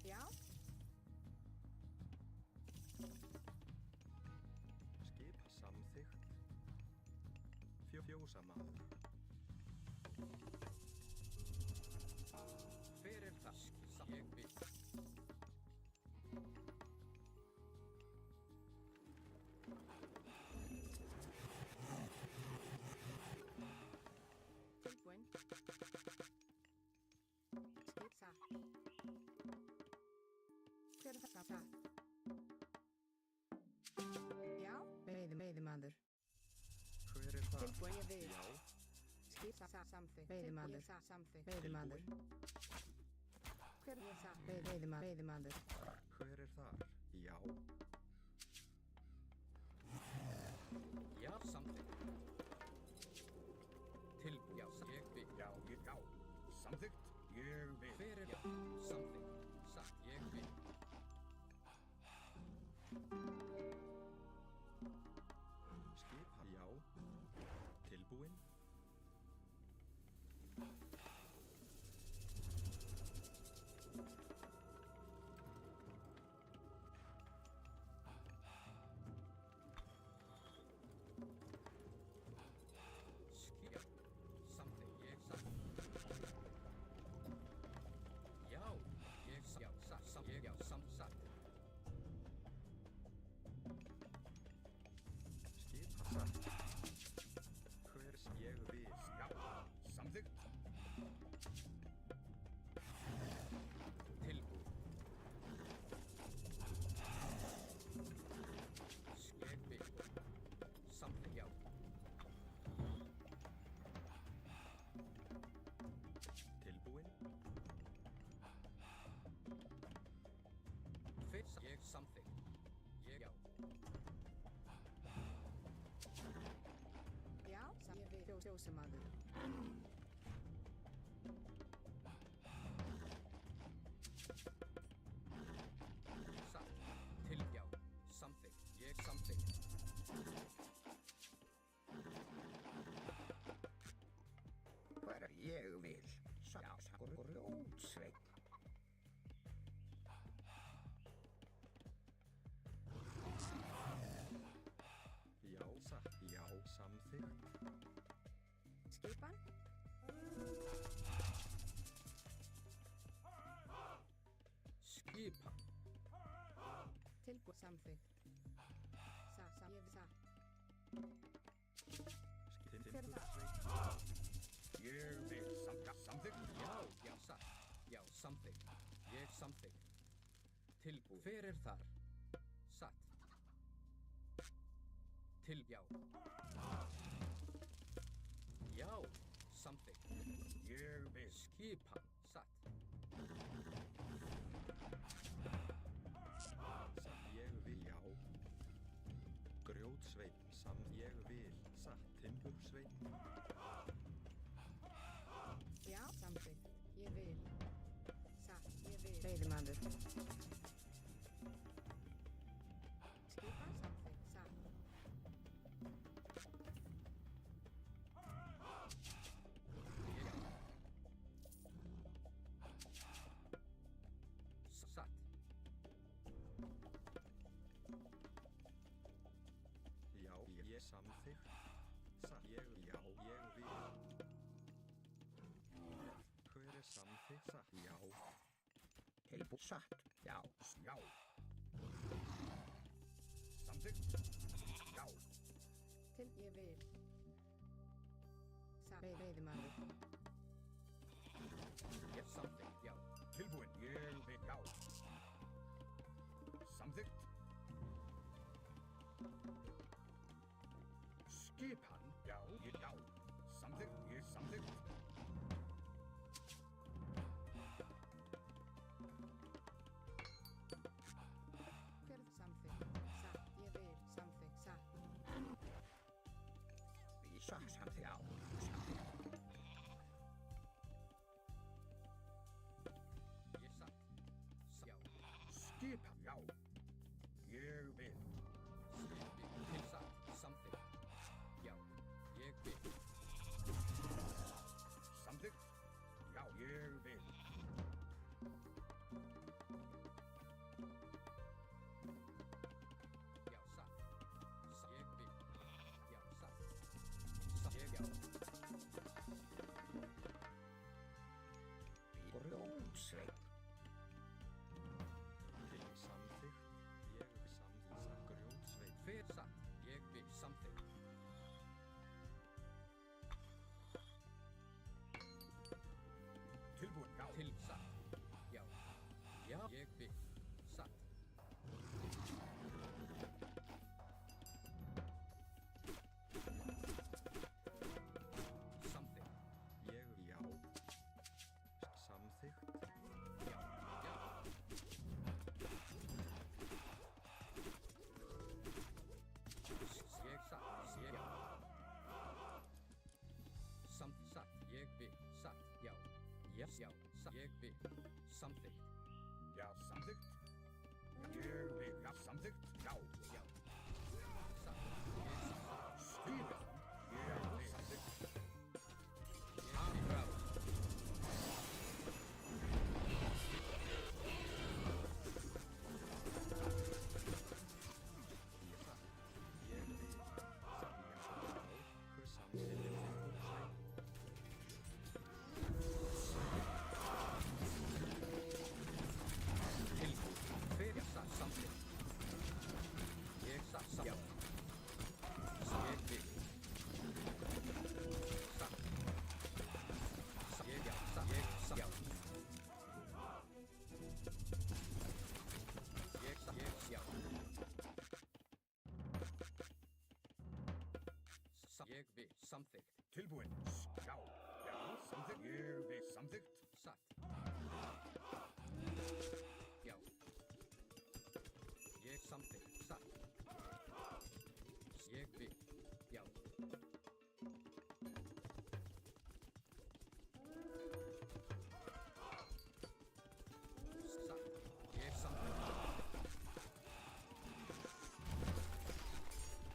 Já. Skipa samþykkt. Fjósamaður. Hver er það? Ég vil. Tilbúinn. Skip. Satt. Hver er það? Satt. Já. Veiðimaður. það? Tilbúin ég vil. Já. Skip samþykkt. Veiðimaður. Samþykkt. Veiðimaður. Hver er það? Veiðimaður. Hver er þar? Já. Já, samþykkt. Tilbúið. Já, ég vil. Já, samþykkt, ég vil. Hver er samþykkt? Satt, ég vil. Skipan. Já. Tilbúin. Skip. Samþykkt, ég satt. Já, ég satt. Já, satt. Ég, já, satt. Skipan. Satt. Hver sem ég vil. Já, samþykkt. Tilbúið. Ég vil. Samþykkt, já. Tilbúin. Fyrst, ég samþykkt. Ég, já. Já, ég vil. Fjósamaður. Satt. Til, já. Samþykkt. Ég samþykkt. Hver er ég vil. Grjótsveinn. Já, satt. Já, samþykkt. Skipan. Skipan. Tilbúið. Samþykkt. Ég vil. Timbursveinn. Ég vil. Samþykkt. Já, já, satt. Já, samþykkt. Ég samþykkt. Tilbúið. Hver er þar? Satt. Til, já. Já, samþykkt. Ég vil. Skipan. Satt. Satt. Ég vil. Já. Grjótsveinn. Ég vil. Satt. Timbursveinn. Já, samþykkt. Ég vil. Satt. Ég vil. Veiðimaður. Skipan. Samþykkt. Satt. Satt. Já, ég samþykkt. Satt. Ég, já, ég vil. Hver er samþykkt? Satt. Já. Tilbúin. Satt. Já. Já. Samþykkt. Já. Til, ég vil. Satt. Veiðimaður. Ég samþykkt. Já. Tilbúin. Ég vil. Já. Samþykkt. Skipan. Já. Já. Samþykkt. Ég samþykkt. Hver er samþykkt? Satt. Ég vil. Samþykkt. Satt. Samþykkt. Já. Samþykkt. Ég satt. Já. Skipan. Já. Ég vil. Skipi. Til, satt. Samþykkt. Já. Ég vil. Samþykkt. Já. Ég vil. Já, satt. Ég vil. Já, satt. Satt. Ég, já. Já, ég vil. Samþykkt. Já, samþykkt. Ég vil. Já, samþykkt. Já. Já. Satt. Ég samþykkt. Skýra. Já, samþykkt. Afráð. Tilbúið. Hver satt samþykkt? Ég satt samþykkt. Já. Ég vil. Satt. Ég já. Satt. Ég satt. Já. Ég satt. Ég já. Ég vil. Samþykkt. Tilbúin. Já. Já, samþykkt. Ég vil. Samþykkt. Satt. Já. Ég samþykkt. Satt. Ég vil. Já. Satt. Ég samþykkt.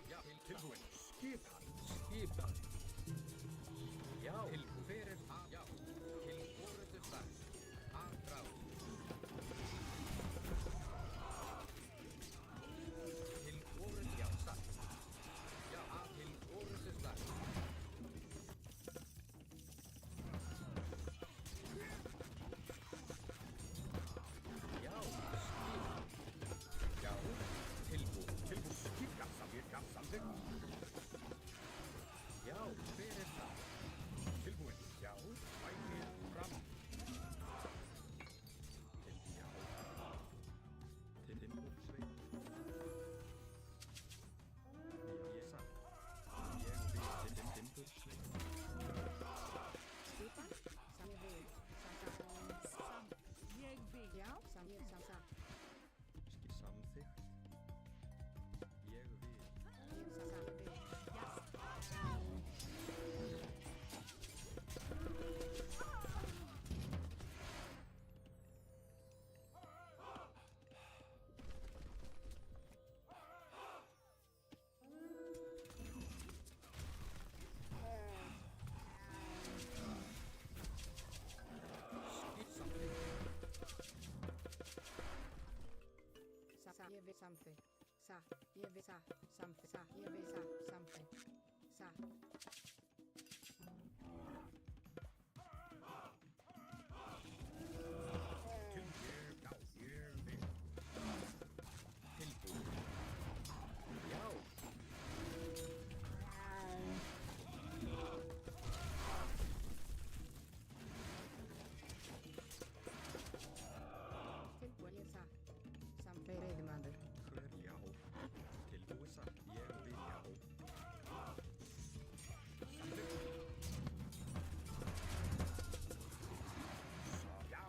Já. Tilbúin. Skipan. Skipan. Já. Tilbúin. Hver er að? Já. Til forystu starf. Afráð. Til forystu. Já. Satt. Já. Til forystu starf. Já. Skipan. Já. Tilbúin. Tilbúin. Skipan. Samþykkt. Já, samþykkt. Já. Hver er það? Tilbúin. Já. Sækið fram. Skipan. Sam ég vil. Sam. Ég vil. Já, sam ég sam. Samþykkt. Ég vil. Ég vil. Ég vil samþykkt. Satt. Ég vil satt. Samþykkt. Satt. Ég vil satt. Samþykkt. Satt. Tilbúin. Já. Tilbúin. Ég satt. Samþykkt reyðimaður. Hver já. Tilbúið satt. Ég vil já. Já.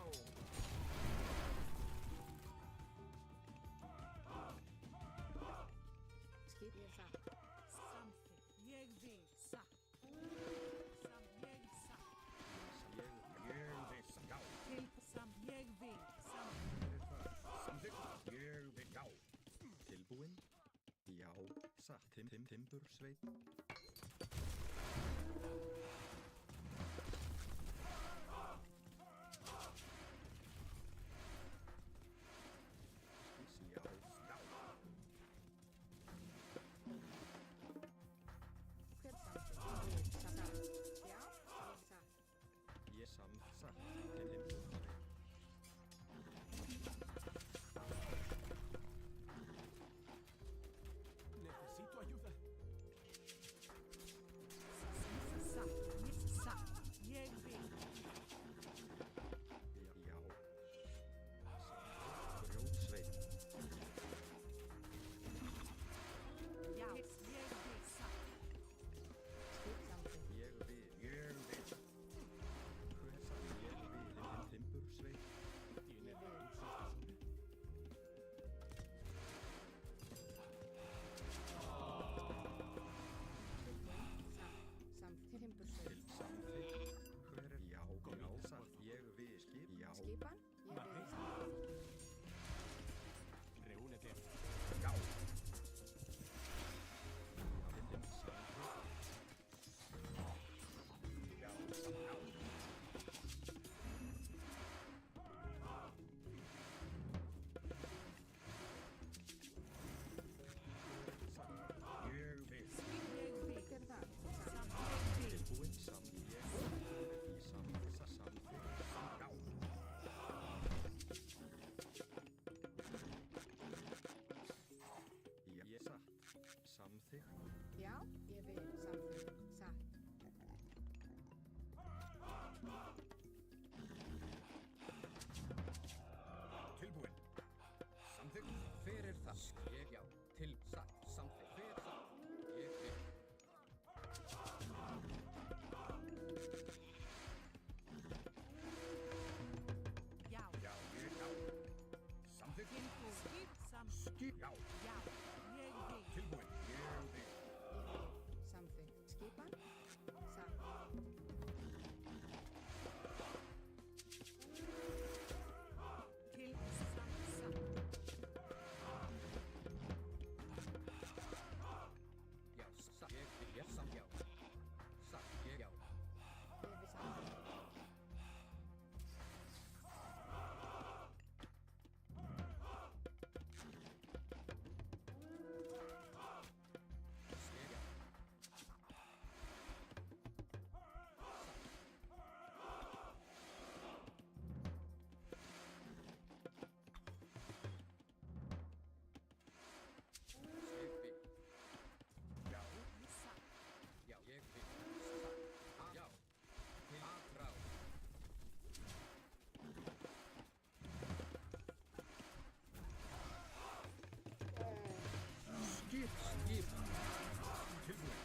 Skip. Ég satt. Samþykkt. Ég vil. Satt. Sam. Ég satt. Ég vil. Já. Til. Sam. Ég vil. Sam. Samþykkt. Ég vil. Já. Tilbúin. Já. Satt. Timbursveit. Já. Já. Hver samþykkt? Satt. Já, ég satt. Ég satt. Timbursveit. Satt. samþykkt. Já, ég vil samþykkt. Satt. Tilbúin. Samþykkt. Hver er það? Ég já. Til satt. Samþykkt. Hver satt? Ég vil. Já. Já, já. Samþykkt. Tilbúið. Sam. Skip. Já. Já. Ég vil. Tilbúin. Ég vil. Samþykkt. Skipan. Satt. Til sam. Sam. Já. Satt. Ég vil. Já. Sam. Já. Satt. Ég já. Ég vil samþykkt. Ég já. Ég vil. Já. Sam. Já. Ég vil. Satt. Já. Til aðráð. Skip. Skip. Tilbúin.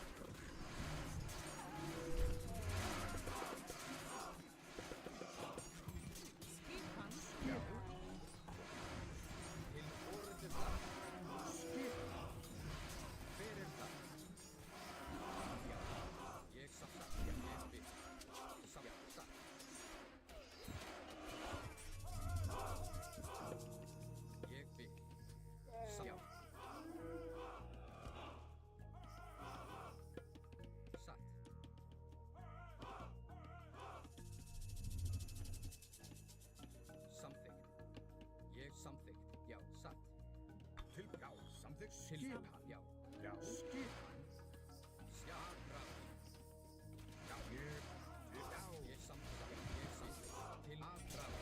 Skipan. Til orðu það. Skip. Hver er það? Já. Ég satt. Já. Ég vil. Satt. Já. Satt. Ég vil. Satt. Já. Satt. Samþykkt. Ég samþykkt. Já. Satt. Já. Samþykkt. Skipan. Já. Já. Skipan. Já. Ráð. Já. Ég. Já. Ég samþykkt. Já. Ég samþykkt. Til aðráð.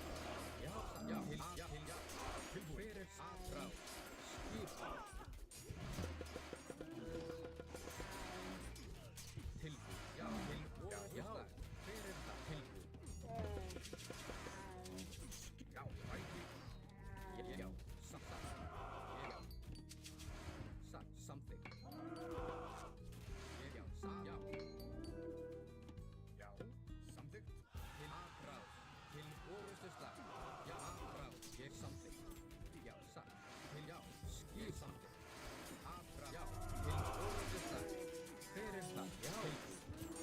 Já. Satt. Já. Til já. Til já. Tilbúin. Hver er aðráð? Skipan. Tilbúð. Já. Til og já. Hver er það? Tilbúð. Já. Æti. Ég já. Satt. Ég já. Satt. Samþykkt. Ég já. Satt. Já. Já. Samþykkt. Til aðráð. Til orrustuslag. Já. Aðráð. Ég samþykkt. Já. Satt. Til já. Skil samþykkt. Aðráð. Já. Til orrustuslag. Hver er það? Já. Tilbúð.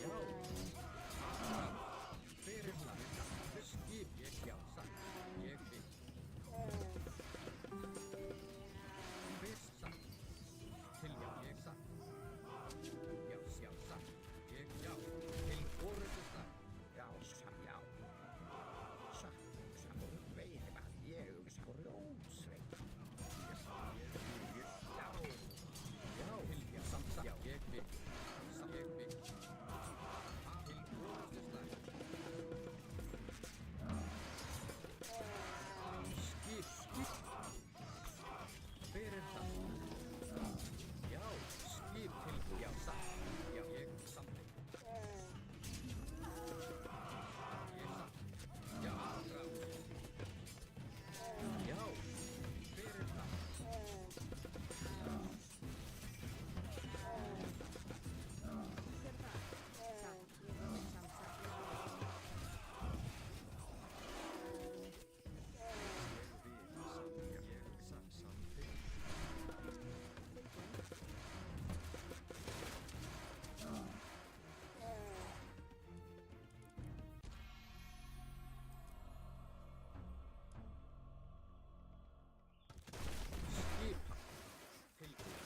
Já. Aðráð. Hver er það? Skip. Ég já. Satt. Ég vil. Hver satt? Til já. Ég satt. Já. Já. Satt. Ég já. Til orrustuslag. Já. Sam. Já. Satt. Sam. Veiðimann. Ég vil grjótsveit. Já. Já. Til já. Samt. Já. Ég vil. Samt. Ég vil. Til orrustuslag. Skip. Skip. Hver er það? Já. Skip til já. Satt. Já. Ég samþykkt. Ég satt. Já. Aðráð. Já. Hver er það? Skipan. Tilbúð.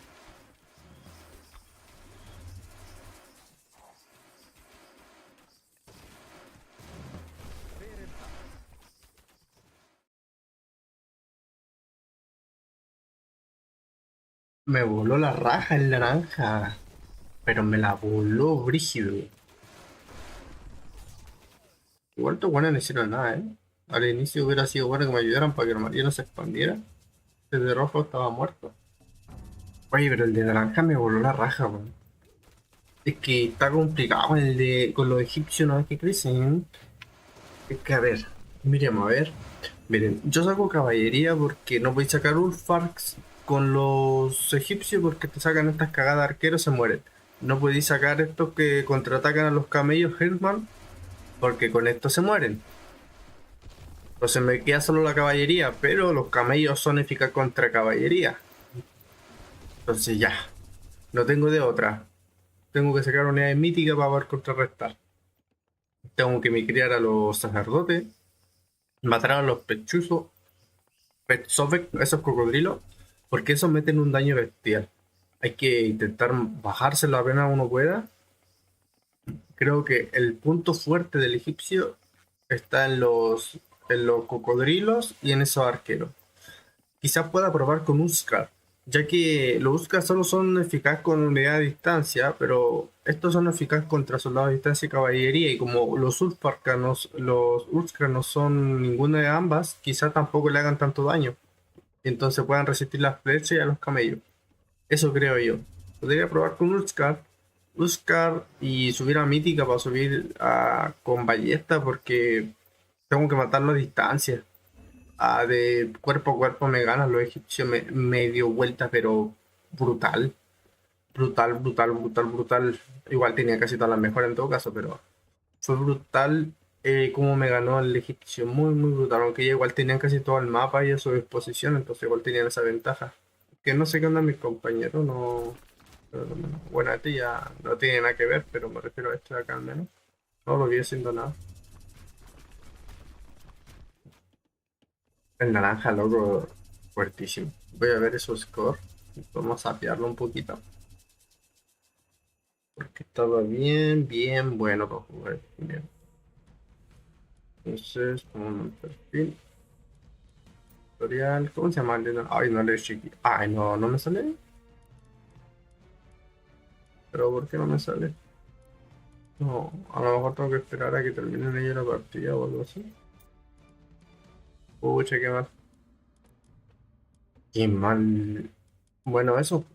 Hver er það? Me voló la raja el naranja. Pero me la voló brígido. Igual estos buenos no hicieron nada, Al inicio hubiera sido bueno que me ayudaran para que el marino se expandiera. Desde rojo estaba muerto. Oye, pero el de naranja me voló la raja, weón. Es que está complicado con con los egipcios, ¿no? Que crecen. Es que a ver, miremos a ver. Miren, yo saco caballería porque no podéis sacar Ulfarks con los egipcios porque te sacan estas cagadas de arqueros, se mueren. No podéis sacar estos que contraatacan a los camellos Herman porque con esto se mueren. Entonces me queda solo la caballería, pero los camellos son eficaces contra caballería. Entonces ya, no tengo de otra. Tengo que sacar unidades míticas para poder contrarrestar. Tengo que me criar a los sacerdotes, matar a los pechuzos, pechsovek, esos cocodrilos, porque esos meten un daño bestial. Hay que intentar bajárselo apenas uno pueda. Creo que el punto fuerte del egipcio está en los cocodrilos y en esos arqueros. Quizás pueda probar con Uskar, ya que los Uskar solo son eficaces con unidad a distancia, pero estos son eficaces contra soldados a distancia y caballería, y como los Uskar no son ninguna de ambas, quizás tampoco le hagan tanto daño, y entonces puedan resistir las flechas y a los camellos. Eso creo yo. Podría probar con Uskar y subir a Mítica para subir con ballesta, porque tengo que matarlo a distancia. De cuerpo a cuerpo me ganan los egipcios, me dio vuelta, pero brutal. Brutal, brutal, brutal, brutal. Igual tenía casi todas las mejores en todo caso, pero fue brutal como me ganó el egipcio. Muy, muy brutal. Aunque ya igual tenían casi todo el mapa y a su disposición, entonces igual tenían esa ventaja. Que no sé qué onda mis compañeros, no. Bueno, este ya no tiene nada que ver, pero me refiero a este de acá al menos. No lo vi haciendo nada. El naranja, loco, fuertísimo. Voy a ver esos scores. Vamos a sapearlo un poquito. Porque estaba bien, bien bueno para jugar primero. Entonces, vamos al perfil. Tutorial. ¿Cómo se llama? Ay, no le chiqui. Ay, no, no me sale. Pero ¿por qué no me sale? No, a lo mejor tengo que esperar a que termine ella la partida o algo así. Pucha, qué mal. Qué mal. Bueno, eso.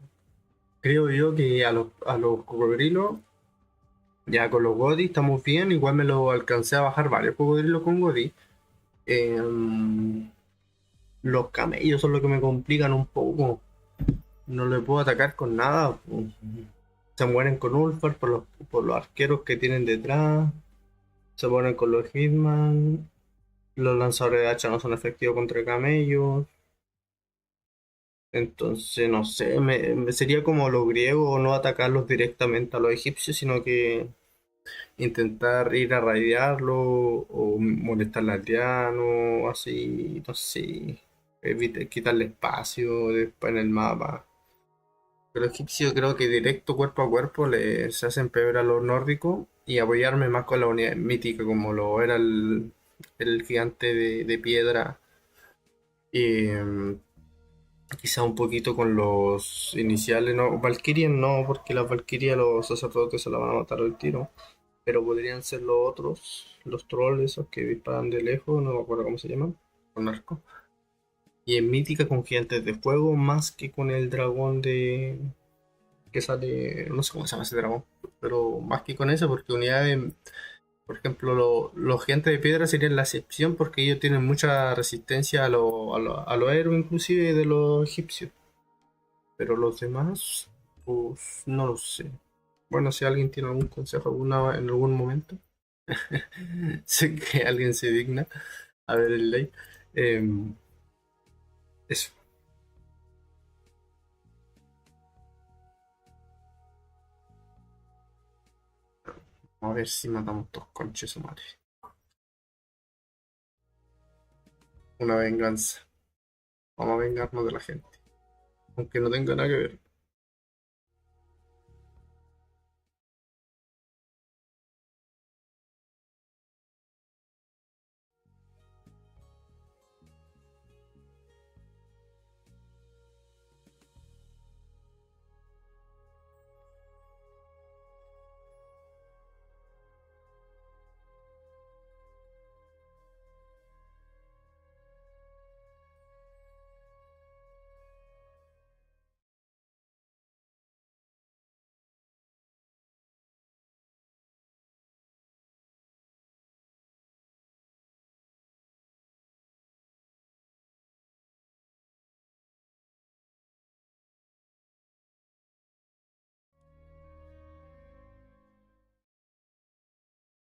Creo yo que a los cocodrilos, ya con los Godi estamos bien. Igual me lo alcancé a bajar varios cocodrilos con Godi. Los camellos son los que me complican un poco. No le puedo atacar con nada, pues. Se mueren con Ulfar por los arqueros que tienen detrás. Se mueren con los Hitman. Los lanzadores de hacha no son efectivos contra camellos. Entonces, no sé, sería como los griegos, no atacarlos directamente a los egipcios, sino que intentar ir a raidearlo o molestar al aldeano, así, no sé, quitarle espacio después en el mapa. Pero egipcio creo que directo cuerpo a cuerpo se hacen peor a los nórdicos y apoyarme más con la unidad mítica como lo era el gigante de piedra. Y quizá un poquito con los iniciales, no, Valkyrias no, porque las Valkyrias los sacerdotes se la van a matar al tiro. Pero podrían ser los otros, los trolls esos que disparan de lejos, no me acuerdo cómo se llaman, con arco. Y en mítica con gigantes de fuego, más que con el dragón de que sale, no sé cómo se llama ese dragón, pero más que con eso, porque unidades, por ejemplo, los gigantes de piedra serían la excepción porque ellos tienen mucha resistencia a los héroes, inclusive de los egipcios. Pero los demás, pues no lo sé. Bueno, si alguien tiene algún consejo en algún momento, sé que alguien se digna a ver el ley. Eso. Vamos a ver si matamos dos conches su madre. Una venganza. Vamos a vengarnos de la gente. Aunque no tenga nada que ver.